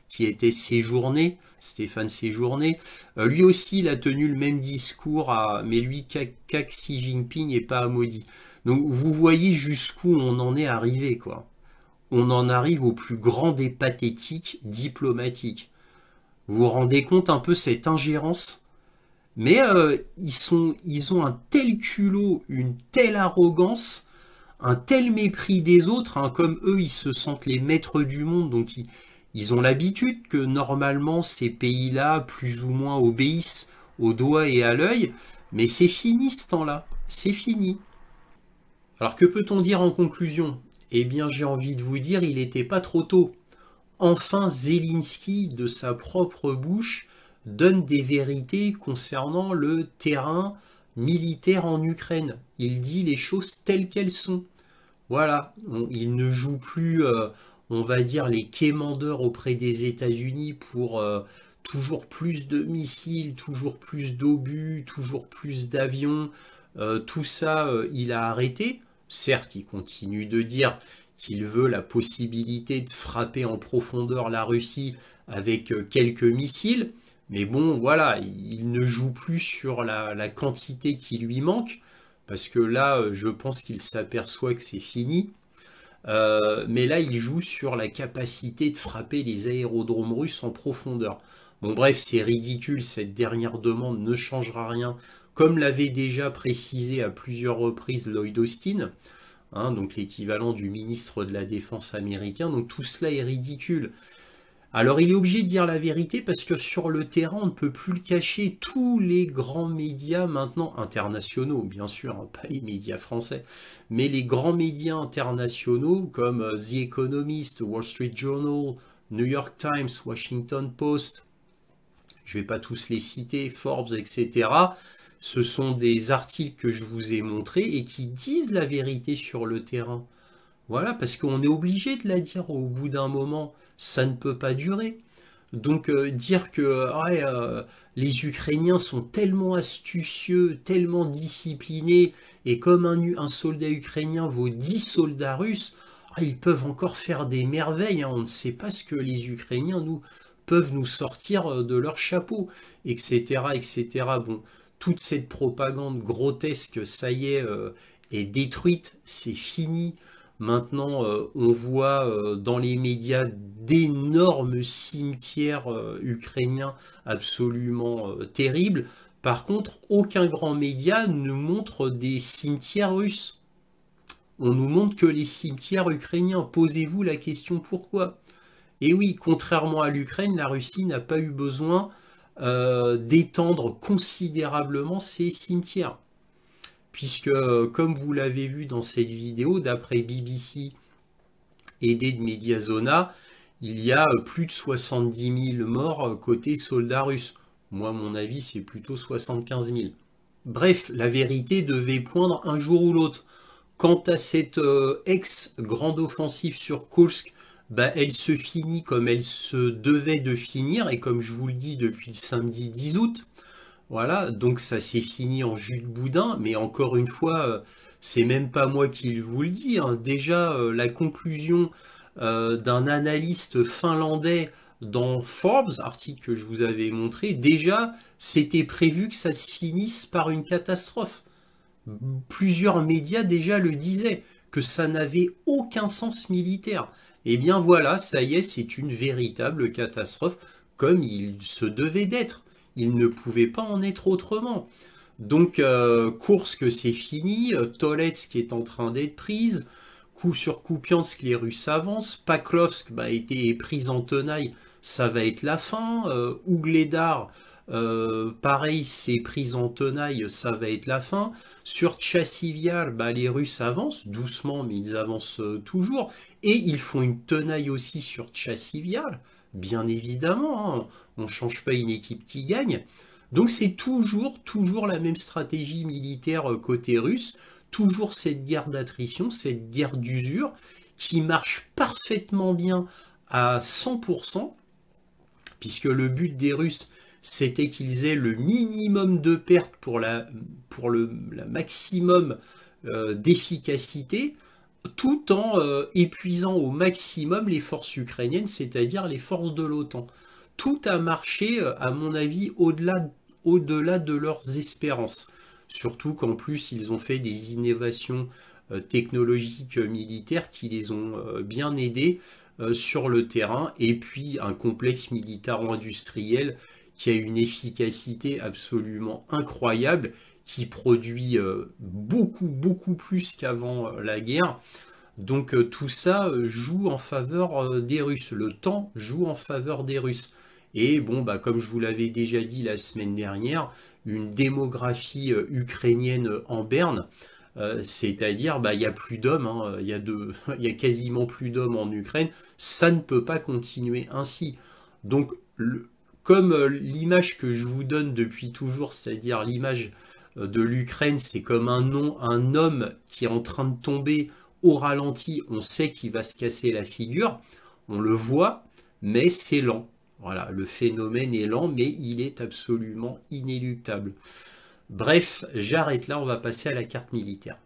[SPEAKER 1] qui était séjourné, Stéphane Séjourné, lui aussi il a tenu le même discours, mais lui qu'à Xi Jinping et pas à Modi. Donc vous voyez jusqu'où on en est arrivé, quoi. On en arrive au plus grand des pathétiques diplomatiques. Vous vous rendez compte un peu cette ingérence? Mais ils ont un tel culot, une telle arrogance, un tel mépris des autres, hein, comme eux ils se sentent les maîtres du monde, donc ils ont l'habitude que normalement ces pays-là, plus ou moins, obéissent au doigt et à l'œil, mais c'est fini ce temps-là, c'est fini. Alors que peut-on dire en conclusion? Eh bien j'ai envie de vous dire, il n'était pas trop tôt. Enfin Zelensky, de sa propre bouche, donne des vérités concernant le terrain militaire en Ukraine. Il dit les choses telles qu'elles sont. Voilà, il ne joue plus, on va dire, les quémandeurs auprès des États-Unis pour toujours plus de missiles, toujours plus d'obus, toujours plus d'avions. Tout ça, il a arrêté. Certes, il continue de dire qu'il veut la possibilité de frapper en profondeur la Russie avec quelques missiles. Mais bon, voilà, il ne joue plus sur la quantité qui lui manque. Parce que là, je pense qu'il s'aperçoit que c'est fini. Mais là, il joue sur la capacité de frapper les aérodromes russes en profondeur. Bon, bref, c'est ridicule. Cette dernière demande ne changera rien. Comme l'avait déjà précisé à plusieurs reprises Lloyd Austin, hein, donc l'équivalent du ministre de la Défense américain. Donc tout cela est ridicule. Alors il est obligé de dire la vérité parce que sur le terrain, on ne peut plus le cacher. Tous les grands médias maintenant, internationaux bien sûr, hein, pas les médias français, mais les grands médias internationaux comme The Economist, Wall Street Journal, New York Times, Washington Post, je ne vais pas tous les citer, Forbes, etc., ce sont des articles que je vous ai montrés et qui disent la vérité sur le terrain. Voilà, parce qu'on est obligé de la dire au bout d'un moment. Ça ne peut pas durer. Donc dire que les Ukrainiens sont tellement astucieux, tellement disciplinés, et comme un soldat ukrainien vaut 10 soldats russes, ils peuvent encore faire des merveilles. Hein. On ne sait pas ce que les Ukrainiens peuvent nous sortir de leur chapeau, etc. etc. Bon, toute cette propagande grotesque, ça y est détruite, c'est fini. Maintenant, on voit dans les médias d'énormes cimetières ukrainiens absolument terribles. Par contre, aucun grand média ne montre des cimetières russes. On nous montre que les cimetières ukrainiens. Posez-vous la question pourquoi? Et oui, contrairement à l'Ukraine, la Russie n'a pas eu besoin d'étendre considérablement ses cimetières. Puisque, comme vous l'avez vu dans cette vidéo, d'après BBC aidé de Mediazona, il y a plus de 70 000 morts côté soldats russes. Moi, à mon avis, c'est plutôt 75 000. Bref, la vérité devait poindre un jour ou l'autre. Quant à cette ex-grande offensive sur Kursk, bah, elle se finit comme elle se devait de finir, et comme je vous le dis depuis le samedi 10 août, voilà, donc ça s'est fini en jus de boudin, mais encore une fois, c'est même pas moi qui vous le dis, hein. Déjà, la conclusion d'un analyste finlandais dans Forbes, article que je vous avais montré, déjà, c'était prévu que ça se finisse par une catastrophe. Plusieurs médias déjà le disaient, que ça n'avait aucun sens militaire. Eh bien voilà, ça y est, c'est une véritable catastrophe, comme il se devait d'être. Il ne pouvait pas en être autrement. Donc, Kursk, c'est fini. Toretsk est en train d'être prise. Coup sur Kupiansk, les Russes avancent. Paklovsk a été prise en tenaille. Ça va être la fin. Ougledar, pareil, c'est prise en tenaille. Ça va être la fin. Sur Tchassivyar, les Russes avancent. Doucement, mais ils avancent toujours. Et ils font une tenaille aussi sur Tchassivyar. Bien évidemment, hein, on ne change pas une équipe qui gagne. Donc c'est toujours la même stratégie militaire côté russe, toujours cette guerre d'attrition, cette guerre d'usure, qui marche parfaitement bien à 100%, puisque le but des Russes, c'était qu'ils aient le minimum de pertes pour la maximum d'efficacité, tout en épuisant au maximum les forces ukrainiennes, c'est-à-dire les forces de l'OTAN. Tout a marché, à mon avis, au-delà de leurs espérances. Surtout qu'en plus, ils ont fait des innovations technologiques militaires qui les ont bien aidés sur le terrain. Et puis, un complexe militaro-industriel qui a une efficacité absolument incroyable, qui produit beaucoup plus qu'avant la guerre. Donc tout ça joue en faveur des Russes. Le temps joue en faveur des Russes. Et bon, comme je vous l'avais déjà dit la semaine dernière, une démographie ukrainienne en berne, c'est-à-dire il n'y a plus d'hommes, hein, il y a quasiment plus d'hommes en Ukraine, ça ne peut pas continuer ainsi. Donc comme l'image que je vous donne depuis toujours, c'est-à-dire l'image de l'Ukraine, c'est comme un homme qui est en train de tomber au ralenti, on sait qu'il va se casser la figure, on le voit, mais c'est lent. Voilà, le phénomène est lent, mais il est absolument inéluctable. Bref, j'arrête là, on va passer à la carte militaire.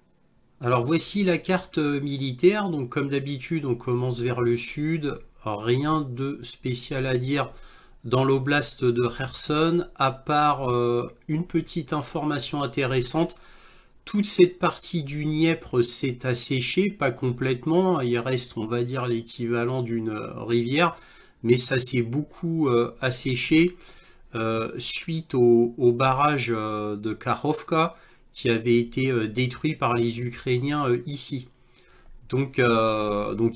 [SPEAKER 1] Alors voici la carte militaire, donc comme d'habitude, on commence vers le sud, rien de spécial à dire dans l'oblast de Kherson, à part une petite information intéressante. Toute cette partie du Dniepr s'est asséchée, pas complètement, il reste, on va dire, l'équivalent d'une rivière, mais ça s'est beaucoup asséché suite au barrage de Kakhovka qui avait été détruit par les Ukrainiens ici. Donc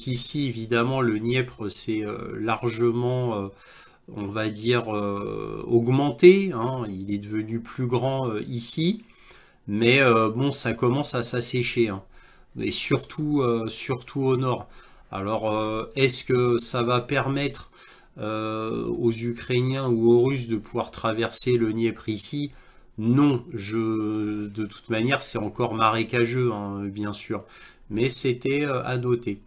[SPEAKER 1] ici, évidemment, le Dniepr s'est largement on va dire, augmenté, hein, il est devenu plus grand ici, mais bon, ça commence à s'assécher, hein, et surtout au nord. Alors, est-ce que ça va permettre aux Ukrainiens ou aux Russes de pouvoir traverser le Dniepr ici? Non, de toute manière, c'est encore marécageux, hein, bien sûr, mais c'était à noter.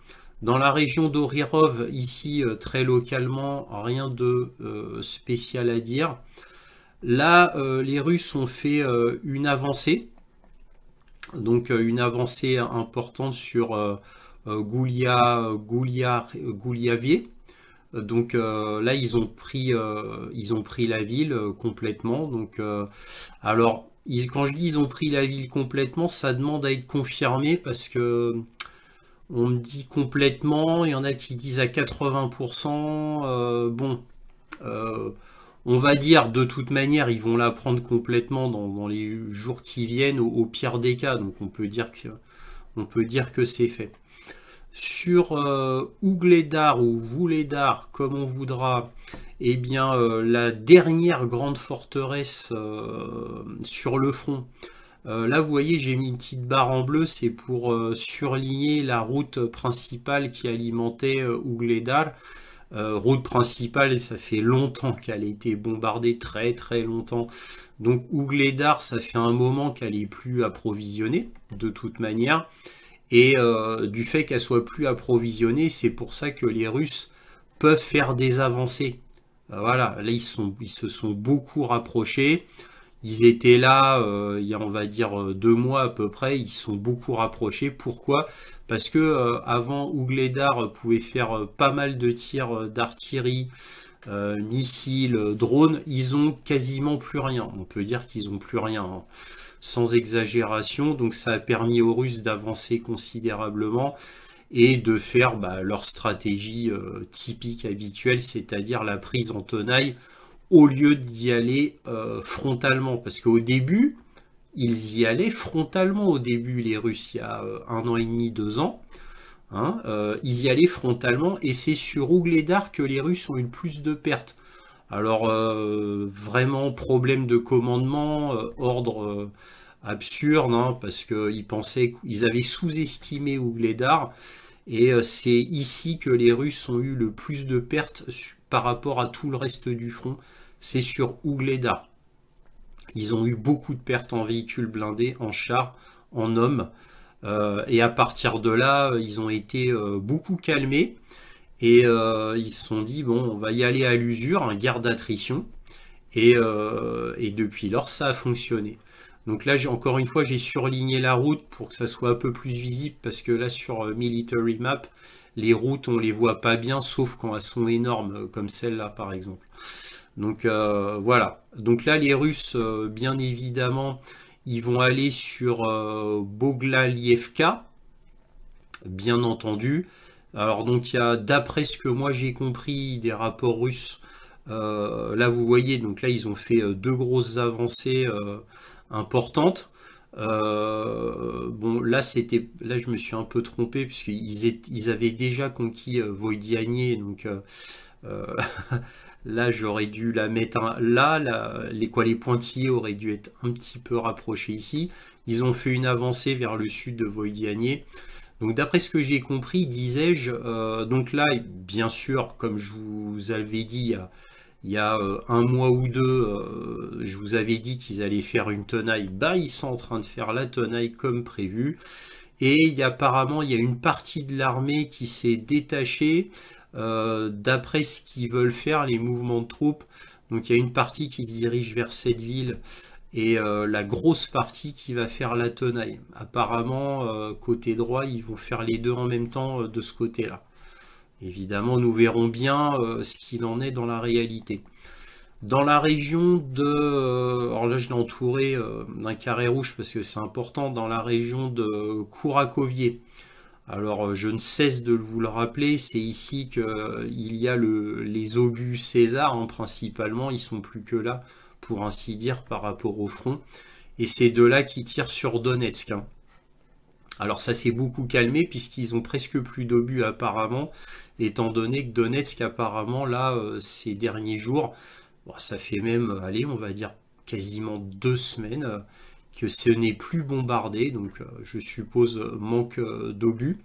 [SPEAKER 1] Dans la région d'Orirov, ici, très localement, rien de spécial à dire. Là, les Russes ont fait une avancée. Donc, une avancée importante sur Gouliavier. Donc, là, ils ont pris la ville complètement. Donc, alors, quand je dis ils ont pris la ville complètement, ça demande à être confirmé parce que On me dit complètement, il y en a qui disent à 80%. Bon, on va dire de toute manière, ils vont la prendre complètement dans les jours qui viennent, au pire des cas. Donc on peut dire que c'est fait. Sur Ougledar ou Vuhledar, comme on voudra, eh bien la dernière grande forteresse sur le front. Là, vous voyez, j'ai mis une petite barre en bleu, c'est pour surligner la route principale qui alimentait Ougledar. Route principale, et ça fait longtemps qu'elle a été bombardée, très très longtemps. Donc Ougledar, ça fait un moment qu'elle est plus approvisionnée, de toute manière. Et du fait qu'elle soit plus approvisionnée, c'est pour ça que les Russes peuvent faire des avancées. Voilà, là ils se sont beaucoup rapprochés. Ils étaient là il y a, on va dire, 2 mois à peu près. Ils se sont beaucoup rapprochés. Pourquoi? Parce que avant, Ougledar pouvait faire pas mal de tirs d'artillerie, missiles, drones. Ils ont quasiment plus rien. On peut dire qu'ils ont plus rien, hein, sans exagération. Donc ça a permis aux Russes d'avancer considérablement et de faire leur stratégie typique habituelle, c'est-à-dire la prise en tenaille, au lieu d'y aller frontalement. Parce qu'au début, ils y allaient frontalement au début, les Russes, il y a 1 an et demi, 2 ans. Hein, ils y allaient frontalement, et c'est sur Ougledar que les Russes ont eu le plus de pertes. Alors, vraiment, problème de commandement, ordre absurde, hein, parce qu'ils pensaient qu'ils avaient sous-estimé Ougledar, et c'est ici que les Russes ont eu le plus de pertes par rapport à tout le reste du front. C'est sur Ougledar. Ils ont eu beaucoup de pertes en véhicules blindés, en chars, en hommes. Et à partir de là, ils ont été beaucoup calmés. Et ils se sont dit, bon, on va y aller à l'usure, un guerre d'attrition. Et depuis lors, ça a fonctionné. Donc là, encore une fois, j'ai surligné la route pour que ça soit un peu plus visible. Parce que là, sur Military Map, les routes, on les voit pas bien, sauf quand elles sont énormes, comme celle-là, par exemple. Donc voilà. Donc là, les Russes, bien évidemment, ils vont aller sur Boglalievka, bien entendu. Alors donc il y a, d'après ce que moi j'ai compris des rapports russes, là vous voyez, donc là ils ont fait 2 grosses avancées importantes. Bon là je me suis un peu trompé puisqu'ils avaient déjà conquis Voidianier, donc là j'aurais dû la mettre là, les pointillés auraient dû être un petit peu rapprochés ici. Ils ont fait une avancée vers le sud de Voidianier. Donc d'après ce que j'ai compris, disais-je, donc là, bien sûr, comme je vous avais dit il y a 1 mois ou 2, je vous avais dit qu'ils allaient faire une tenaille. Ils sont en train de faire la tenaille comme prévu. Et apparemment, il y a une partie de l'armée qui s'est détachée d'après ce qu'ils veulent faire, les mouvements de troupes. Donc il y a une partie qui se dirige vers cette ville. Et la grosse partie qui va faire la tenaille. Apparemment, côté droit, ils vont faire les deux en même temps de ce côté-là. Évidemment, nous verrons bien ce qu'il en est dans la réalité. Dans la région de... alors là, je l'ai entouré d'un carré rouge parce que c'est important. Dans la région de Kourakovier. Alors, je ne cesse de vous le rappeler. C'est ici qu'il y a les obus César, hein, principalement. Ils sont plus que là, pour ainsi dire, par rapport au front. Et c'est de là qui tirent sur Donetsk. Hein. Alors ça s'est beaucoup calmé puisqu'ils ont presque plus d'obus apparemment, étant donné que Donetsk apparemment là, ces derniers jours, bon, ça fait même, allez, on va dire quasiment 2 semaines que ce n'est plus bombardé, donc je suppose manque d'obus.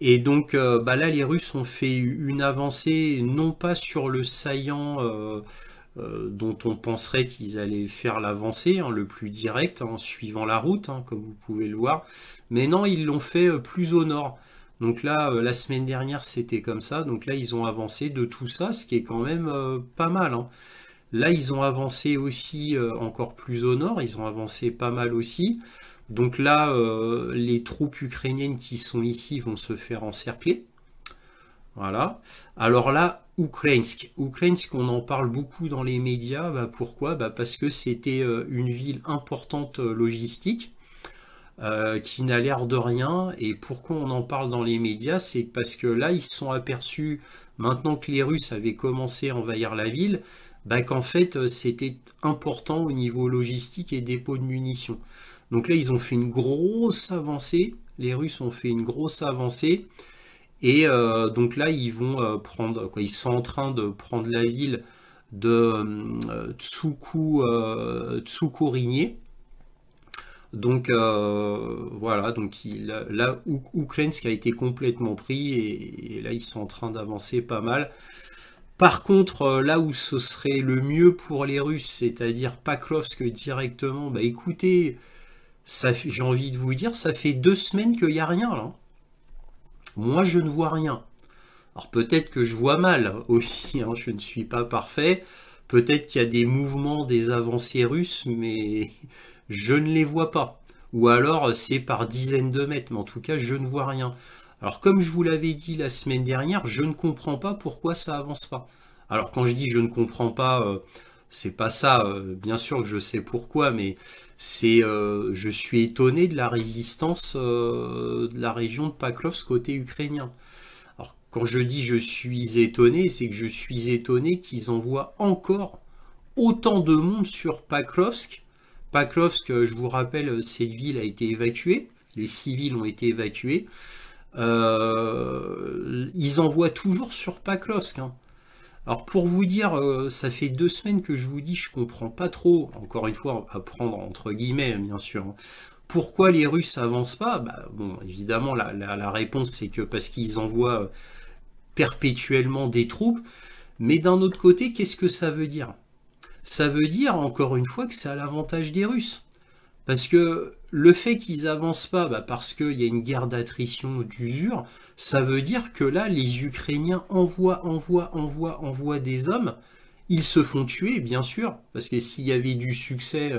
[SPEAKER 1] Et donc là les Russes ont fait une avancée non pas sur le saillant dont on penserait qu'ils allaient faire l'avancée, hein, le plus direct, en suivant la route, hein, comme vous pouvez le voir. Mais non, ils l'ont fait plus au nord. Donc là, la semaine dernière, c'était comme ça. Donc là, ils ont avancé de tout ça, ce qui est quand même pas mal. Hein. Là, ils ont avancé aussi encore plus au nord. Ils ont avancé pas mal aussi. Donc là, les troupes ukrainiennes qui sont ici vont se faire encercler. Voilà. Alors là, Ukrainsk, on en parle beaucoup dans les médias. Pourquoi? Parce que c'était une ville importante logistique. qui n'a l'air de rien. Et pourquoi on en parle dans les médias? C'est parce que là, ils se sont aperçus, maintenant que les Russes avaient commencé à envahir la ville, bah, qu'en fait, c'était important au niveau logistique et dépôt de munitions. Donc là, ils ont fait une grosse avancée. Les Russes ont fait une grosse avancée. Et donc là, ils vont prendre, quoi, ils sont en train de prendre la ville de Tsukurinye. Donc voilà, donc là, Oukrainsk a été complètement pris et là, ils sont en train d'avancer pas mal. Par contre, là où ce serait le mieux pour les Russes, c'est-à-dire Pakrovsk directement, bah écoutez, j'ai envie de vous dire, ça fait 2 semaines qu'il n'y a rien là. Moi, je ne vois rien. Alors peut-être que je vois mal aussi, hein, je ne suis pas parfait. Peut-être qu'il y a des mouvements, des avancées russes, mais je ne les vois pas. Ou alors c'est par dizaines de mètres, mais en tout cas, je ne vois rien. Alors comme je vous l'avais dit la semaine dernière, je ne comprends pas pourquoi ça avance pas. Alors quand je dis je ne comprends pas, c'est pas ça. Bien sûr que je sais pourquoi, mais c'est, je suis étonné de la résistance de la région de Pakrovsk côté ukrainien. Alors quand je dis je suis étonné, c'est que je suis étonné qu'ils envoient encore autant de monde sur Pakrovsk. Pakrovsk, je vous rappelle, cette ville a été évacuée, les civils ont été évacués. Ils envoient toujours sur Pakrovsk, hein. Alors pour vous dire, ça fait 2 semaines que je vous dis, je comprends pas trop, encore une fois, à prendre entre guillemets, bien sûr, hein. Pourquoi les Russes avancent pas? Bah, bon, évidemment, la réponse, c'est que parce qu'ils envoient perpétuellement des troupes. Mais d'un autre côté, qu'est-ce que ça veut dire? Ça veut dire, encore une fois, que c'est à l'avantage des Russes. Parce que le fait qu'ils avancent pas, bah parce qu'il y a une guerre d'attrition, d'usure, ça veut dire que là, les Ukrainiens envoient des hommes. Ils se font tuer, bien sûr, parce que s'il y avait du succès,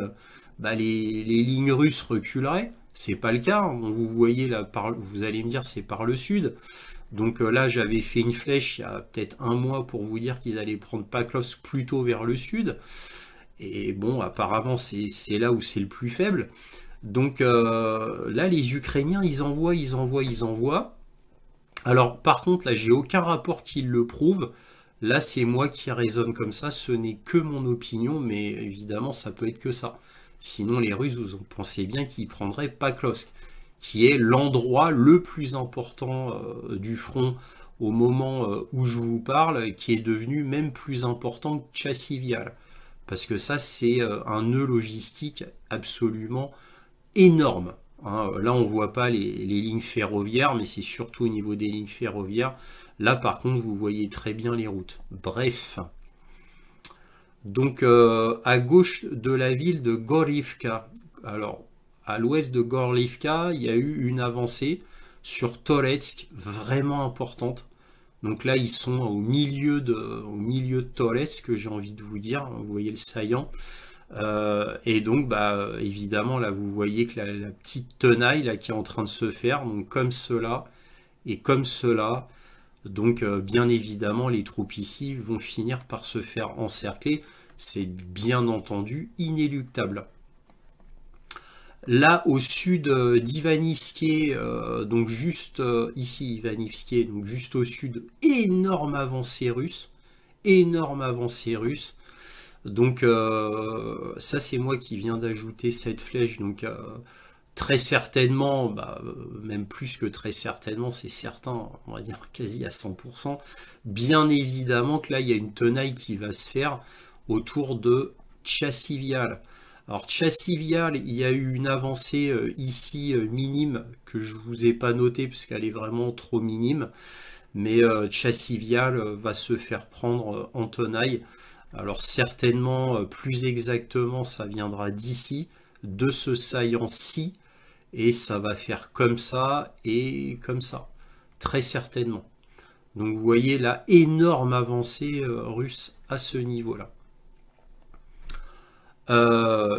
[SPEAKER 1] bah les lignes russes reculeraient. C'est pas le cas. Vous voyez là, vous allez me dire, c'est par le sud. Donc là, j'avais fait une flèche il y a peut-être un mois pour vous dire qu'ils allaient prendre Pakrovsk plutôt vers le sud. Et bon, apparemment, c'est là où c'est le plus faible. Donc là, les Ukrainiens, ils envoient. Alors, par contre, là, j'ai aucun rapport qui le prouve. Là, c'est moi qui raisonne comme ça. Ce n'est que mon opinion, mais évidemment, ça peut être que ça. Sinon, les Russes, vous en pensez bien qu'ils prendraient Pakrovsk, qui est l'endroit le plus important du front au moment où je vous parle, qui est devenu même plus important que Tchassivial. Parce que ça, c'est un nœud logistique absolument énorme, hein. Là, on ne voit pas les lignes ferroviaires, mais c'est surtout au niveau des lignes ferroviaires. Là, par contre, vous voyez très bien les routes. Bref. Donc, à gauche de la ville de Gorivka, alors, à l'ouest de Gorivka, il y a eu une avancée sur Toretsk, vraiment importante. Donc là, ils sont au milieu de Toretsk, j'ai envie de vous dire. Vous voyez le saillant. Et donc, bah, évidemment, là, vous voyez que la petite tenaille là, qui est en train de se faire, donc comme cela et comme cela. Donc, bien évidemment, les troupes ici vont finir par se faire encercler. C'est bien entendu inéluctable. Là, au sud d'Ivanivske, donc juste ici, Ivanivske, donc juste au sud, énorme avancée russe. Énorme avancée russe. Donc, ça, c'est moi qui viens d'ajouter cette flèche. Donc, très certainement, bah, même plus que très certainement, c'est certain, on va dire quasi à 100%. Bien évidemment que là, il y a une tenaille qui va se faire autour de Tchassivial. Alors, Tchassivial, il y a eu une avancée ici minime que je ne vous ai pas notée parce qu'elle est vraiment trop minime. Mais Tchassivial va se faire prendre en tenaille. Alors, certainement, plus exactement, ça viendra d'ici, de ce saillant-ci. Et ça va faire comme ça et comme ça. Très certainement. Donc, vous voyez la énorme avancée russe à ce niveau-là.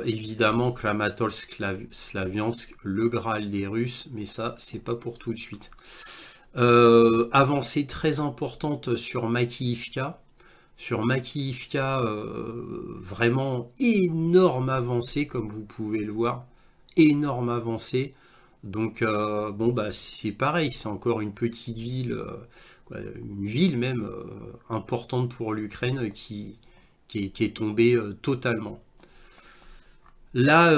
[SPEAKER 1] Évidemment, Kramatorsk-Slaviansk, le Graal des Russes, mais ça, c'est pas pour tout de suite. Avancée très importante sur Makiivka. Sur Makiivka, vraiment énorme avancée, comme vous pouvez le voir. Énorme avancée. Donc bon bah c'est pareil, c'est encore une petite ville, une ville même importante pour l'Ukraine qui est tombée totalement. Là,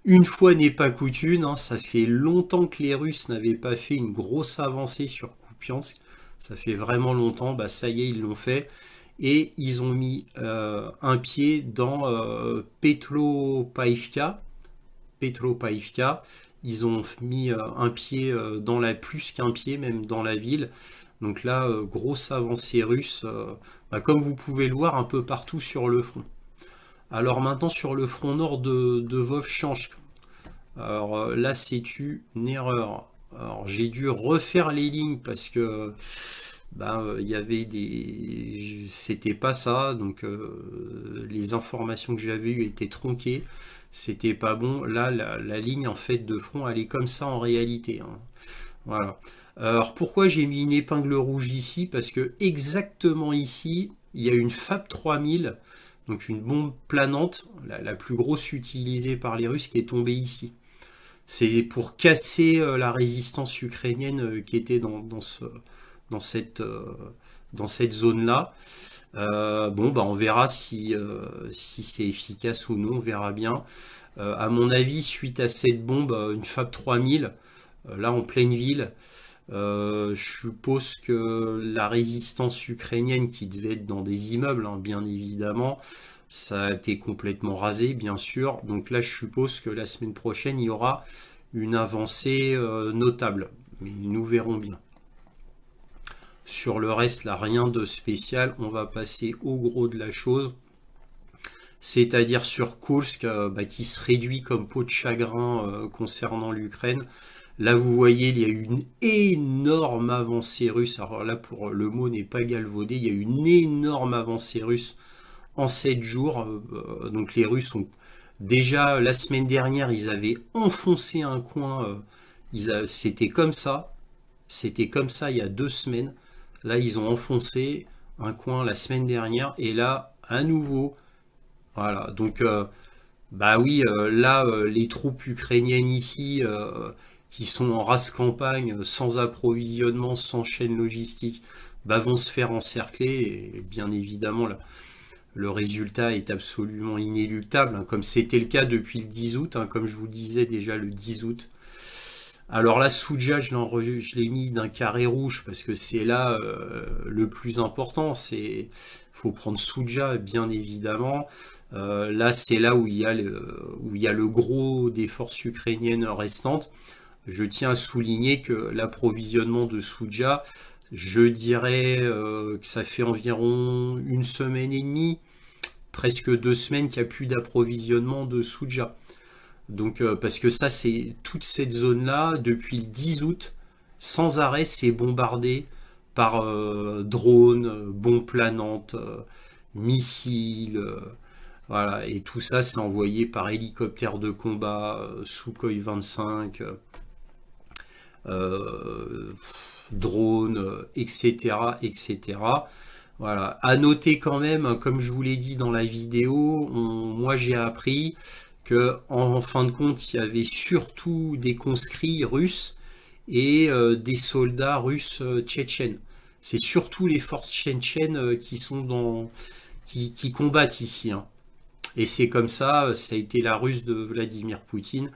[SPEAKER 1] une fois n'est pas coutume, hein, ça fait longtemps que les Russes n'avaient pas fait une grosse avancée sur Kupiansk. Ça fait vraiment longtemps, bah ça y est, ils l'ont fait. Et ils ont mis un pied dans Petropavlovka. Petropavlovka. Ils ont mis un pied dans la, plus qu'un pied même dans la ville. Donc là, grosse avancée russe, bah, comme vous pouvez le voir un peu partout sur le front. Alors maintenant sur le front nord de Vovchansk. Alors là c'est une erreur. Alors j'ai dû refaire les lignes parce que ben, il y avait des, c'était pas ça, donc les informations que j'avais eues étaient tronquées, c'était pas bon. Là la ligne en fait de front elle est comme ça en réalité, hein. Voilà. Alors pourquoi j'ai mis une épingle rouge ici? Parce que exactement ici il y a une FAB 3000, donc une bombe planante, la plus grosse utilisée par les Russes, qui est tombée ici. C'est pour casser la résistance ukrainienne qui était dans cette zone-là. Bon, bah, on verra si c'est efficace ou non, on verra bien. À mon avis, suite à cette bombe, une FAB 3000, là en pleine ville, je suppose que la résistance ukrainienne qui devait être dans des immeubles, hein, bien évidemment, ça a été complètement rasé, bien sûr. Donc là, je suppose que la semaine prochaine, il y aura une avancée notable. Mais nous verrons bien. Sur le reste, là, rien de spécial. On va passer au gros de la chose. C'est-à-dire sur Kursk, bah, qui se réduit comme peau de chagrin concernant l'Ukraine. Là, vous voyez, il y a eu une énorme avancée russe. Alors là, pour le mot n'est pas galvaudé, il y a eu une énorme avancée russe en 7 jours. Donc les Russes ont déjà, la semaine dernière, ils avaient enfoncé un coin. C'était comme ça. C'était comme ça il y a 2 semaines. Là, ils ont enfoncé un coin la semaine dernière. Et là, à nouveau, voilà. Donc, bah oui, là, les troupes ukrainiennes ici qui sont en race campagne, sans approvisionnement, sans chaîne logistique, bah, vont se faire encercler. Et bien évidemment, là, le résultat est absolument inéluctable, hein, comme c'était le cas depuis le 10 août, hein, comme je vous le disais déjà le 10 août. Alors là, Souja, je l'ai mis d'un carré rouge parce que c'est là le plus important. Il faut prendre Souja, bien évidemment. Là, c'est là où il y a le gros des forces ukrainiennes restantes. Je tiens à souligner que l'approvisionnement de Souja, je dirais que ça fait environ 1 semaine et demie, presque 2 semaines qu'il n'y a plus d'approvisionnement de Souja. Donc, parce que ça, c'est toute cette zone-là, depuis le 10 août, sans arrêt, c'est bombardé par drones, bombes planantes, missiles, voilà. Et tout ça, c'est envoyé par hélicoptère de combat, Sukhoi 25, drones, etc., etc. Voilà. À noter quand même, comme je vous l'ai dit dans la vidéo, moi j'ai appris que en fin de compte, il y avait surtout des conscrits russes et des soldats russes tchétchènes. C'est surtout les forces tchétchènes qui combattent ici, hein. Et c'est comme ça a été la Russe de Vladimir Poutine.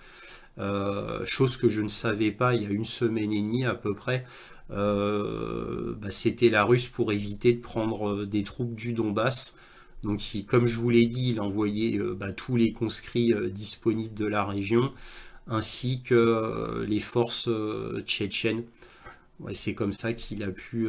[SPEAKER 1] Chose que je ne savais pas il y a 1 semaine et demie à peu près. Bah, c'était la Russe pour éviter de prendre des troupes du Donbass. Donc, comme je vous l'ai dit, il a envoyé bah, tous les conscrits disponibles de la région, ainsi que les forces tchétchènes. Ouais, c'est comme ça qu'il a pu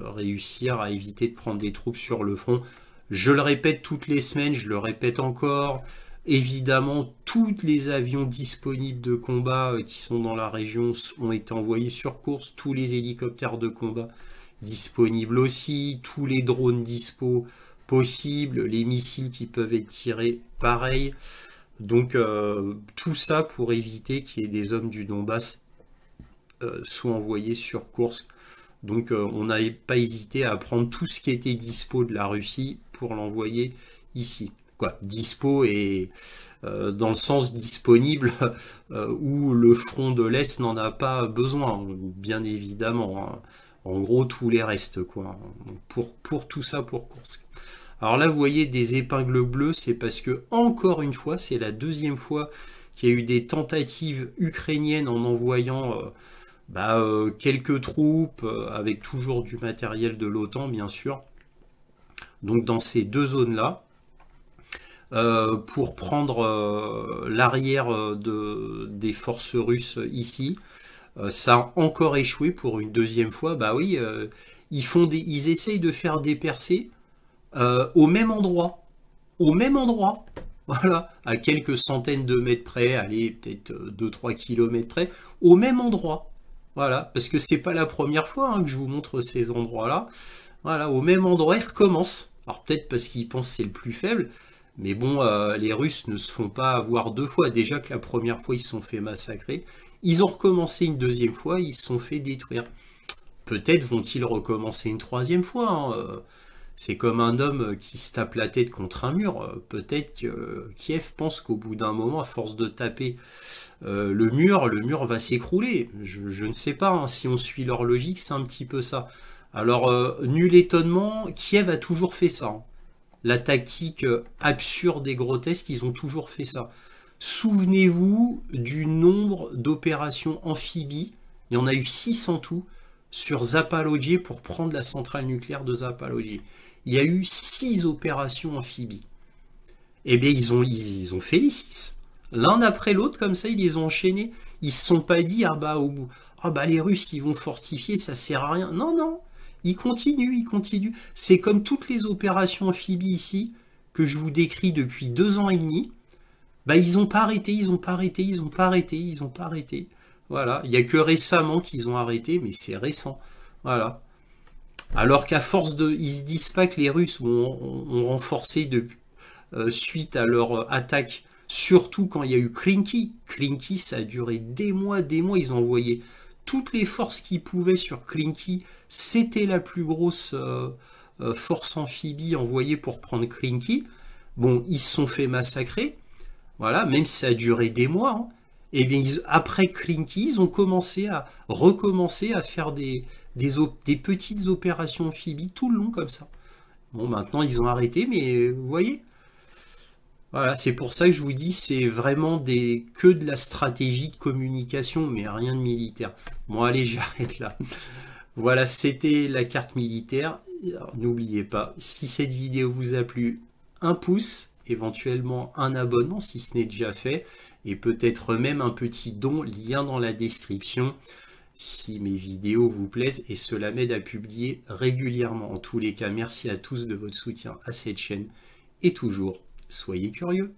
[SPEAKER 1] réussir à éviter de prendre des troupes sur le front. Je le répète toutes les semaines, je le répète encore. Évidemment, tous les avions disponibles de combat qui sont dans la région ont été envoyés sur course. Tous les hélicoptères de combat disponibles aussi. Tous les drones dispo possibles. Les missiles qui peuvent être tirés, pareil. Donc, tout ça pour éviter qu'il y ait des hommes du Donbass soient envoyés sur Kursk. Donc on n'avait pas hésité à prendre tout ce qui était dispo de la Russie pour l'envoyer ici. quoi, dispo et dans le sens disponible où le front de l'Est n'en a pas besoin, bien évidemment. Hein. En gros, tous les restes, quoi. Pour tout ça, pour Koursk. Alors là, vous voyez des épingles bleues, c'est parce que, encore une fois, c'est la deuxième fois qu'il y a eu des tentatives ukrainiennes en envoyant quelques troupes, avec toujours du matériel de l'OTAN, bien sûr. Donc dans ces deux zones-là, pour prendre l'arrière des forces russes ici. Ça a encore échoué pour une deuxième fois. Bah oui, ils essayent de faire des percées au même endroit. Au même endroit. Voilà, à quelques centaines de mètres près, allez, peut-être 2-3 kilomètres près, au même endroit. Voilà, parce que c'est pas la première fois hein, que je vous montre ces endroits-là. Voilà, au même endroit, ils recommencent. Alors peut-être parce qu'ils pensent que c'est le plus faible, mais bon, les Russes ne se font pas avoir deux fois. Déjà que la première fois, ils se sont fait massacrer. Ils ont recommencé une deuxième fois, ils se sont fait détruire. Peut-être vont-ils recommencer une troisième fois. Hein. C'est comme un homme qui se tape la tête contre un mur. Peut-être que Kiev pense qu'au bout d'un moment, à force de taper le mur va s'écrouler. Je ne sais pas. Hein. Si on suit leur logique, c'est un petit peu ça. Alors, nul étonnement, Kiev a toujours fait ça. Hein. La tactique absurde et grotesque, ils ont toujours fait ça. Souvenez-vous du nombre d'opérations amphibies, il y en a eu 6 en tout, sur Zapalojié pour prendre la centrale nucléaire de Zapalojié. Il y a eu 6 opérations amphibies. Eh bien, ils ont fait les 6. L'un après l'autre, comme ça, ils les ont enchaînés. Ils ne se sont pas dit, les Russes, ils vont fortifier, ça sert à rien. Non, non, ils continuent. C'est comme toutes les opérations amphibies ici, que je vous décris depuis 2 ans et demi. Ils n'ont pas arrêté. Voilà, il n'y a que récemment qu'ils ont arrêté, mais c'est récent. Voilà. Alors qu'à force de... Ils se disent pas que les Russes ont renforcé suite à leur attaque, surtout quand il y a eu Klinky. Klinky, ça a duré des mois, ils ont envoyé toutes les forces qu'ils pouvaient sur Klinky. C'était la plus grosse force amphibie envoyée pour prendre Klinky. Bon, ils se sont fait massacrer. Voilà, même si ça a duré des mois, hein, et bien après Klinky, ils ont recommencé à faire des petites opérations amphibies tout le long comme ça. Bon, maintenant ils ont arrêté, mais vous voyez, voilà, c'est pour ça que je vous dis, c'est vraiment que de la stratégie de communication, mais rien de militaire. Bon, allez, j'arrête là. Voilà, c'était la carte militaire. N'oubliez pas, si cette vidéo vous a plu, un pouce, éventuellement un abonnement si ce n'est déjà fait, et peut-être même un petit don, lien dans la description, si mes vidéos vous plaisent, et cela m'aide à publier régulièrement. En tous les cas, merci à tous de votre soutien à cette chaîne, et toujours, soyez curieux.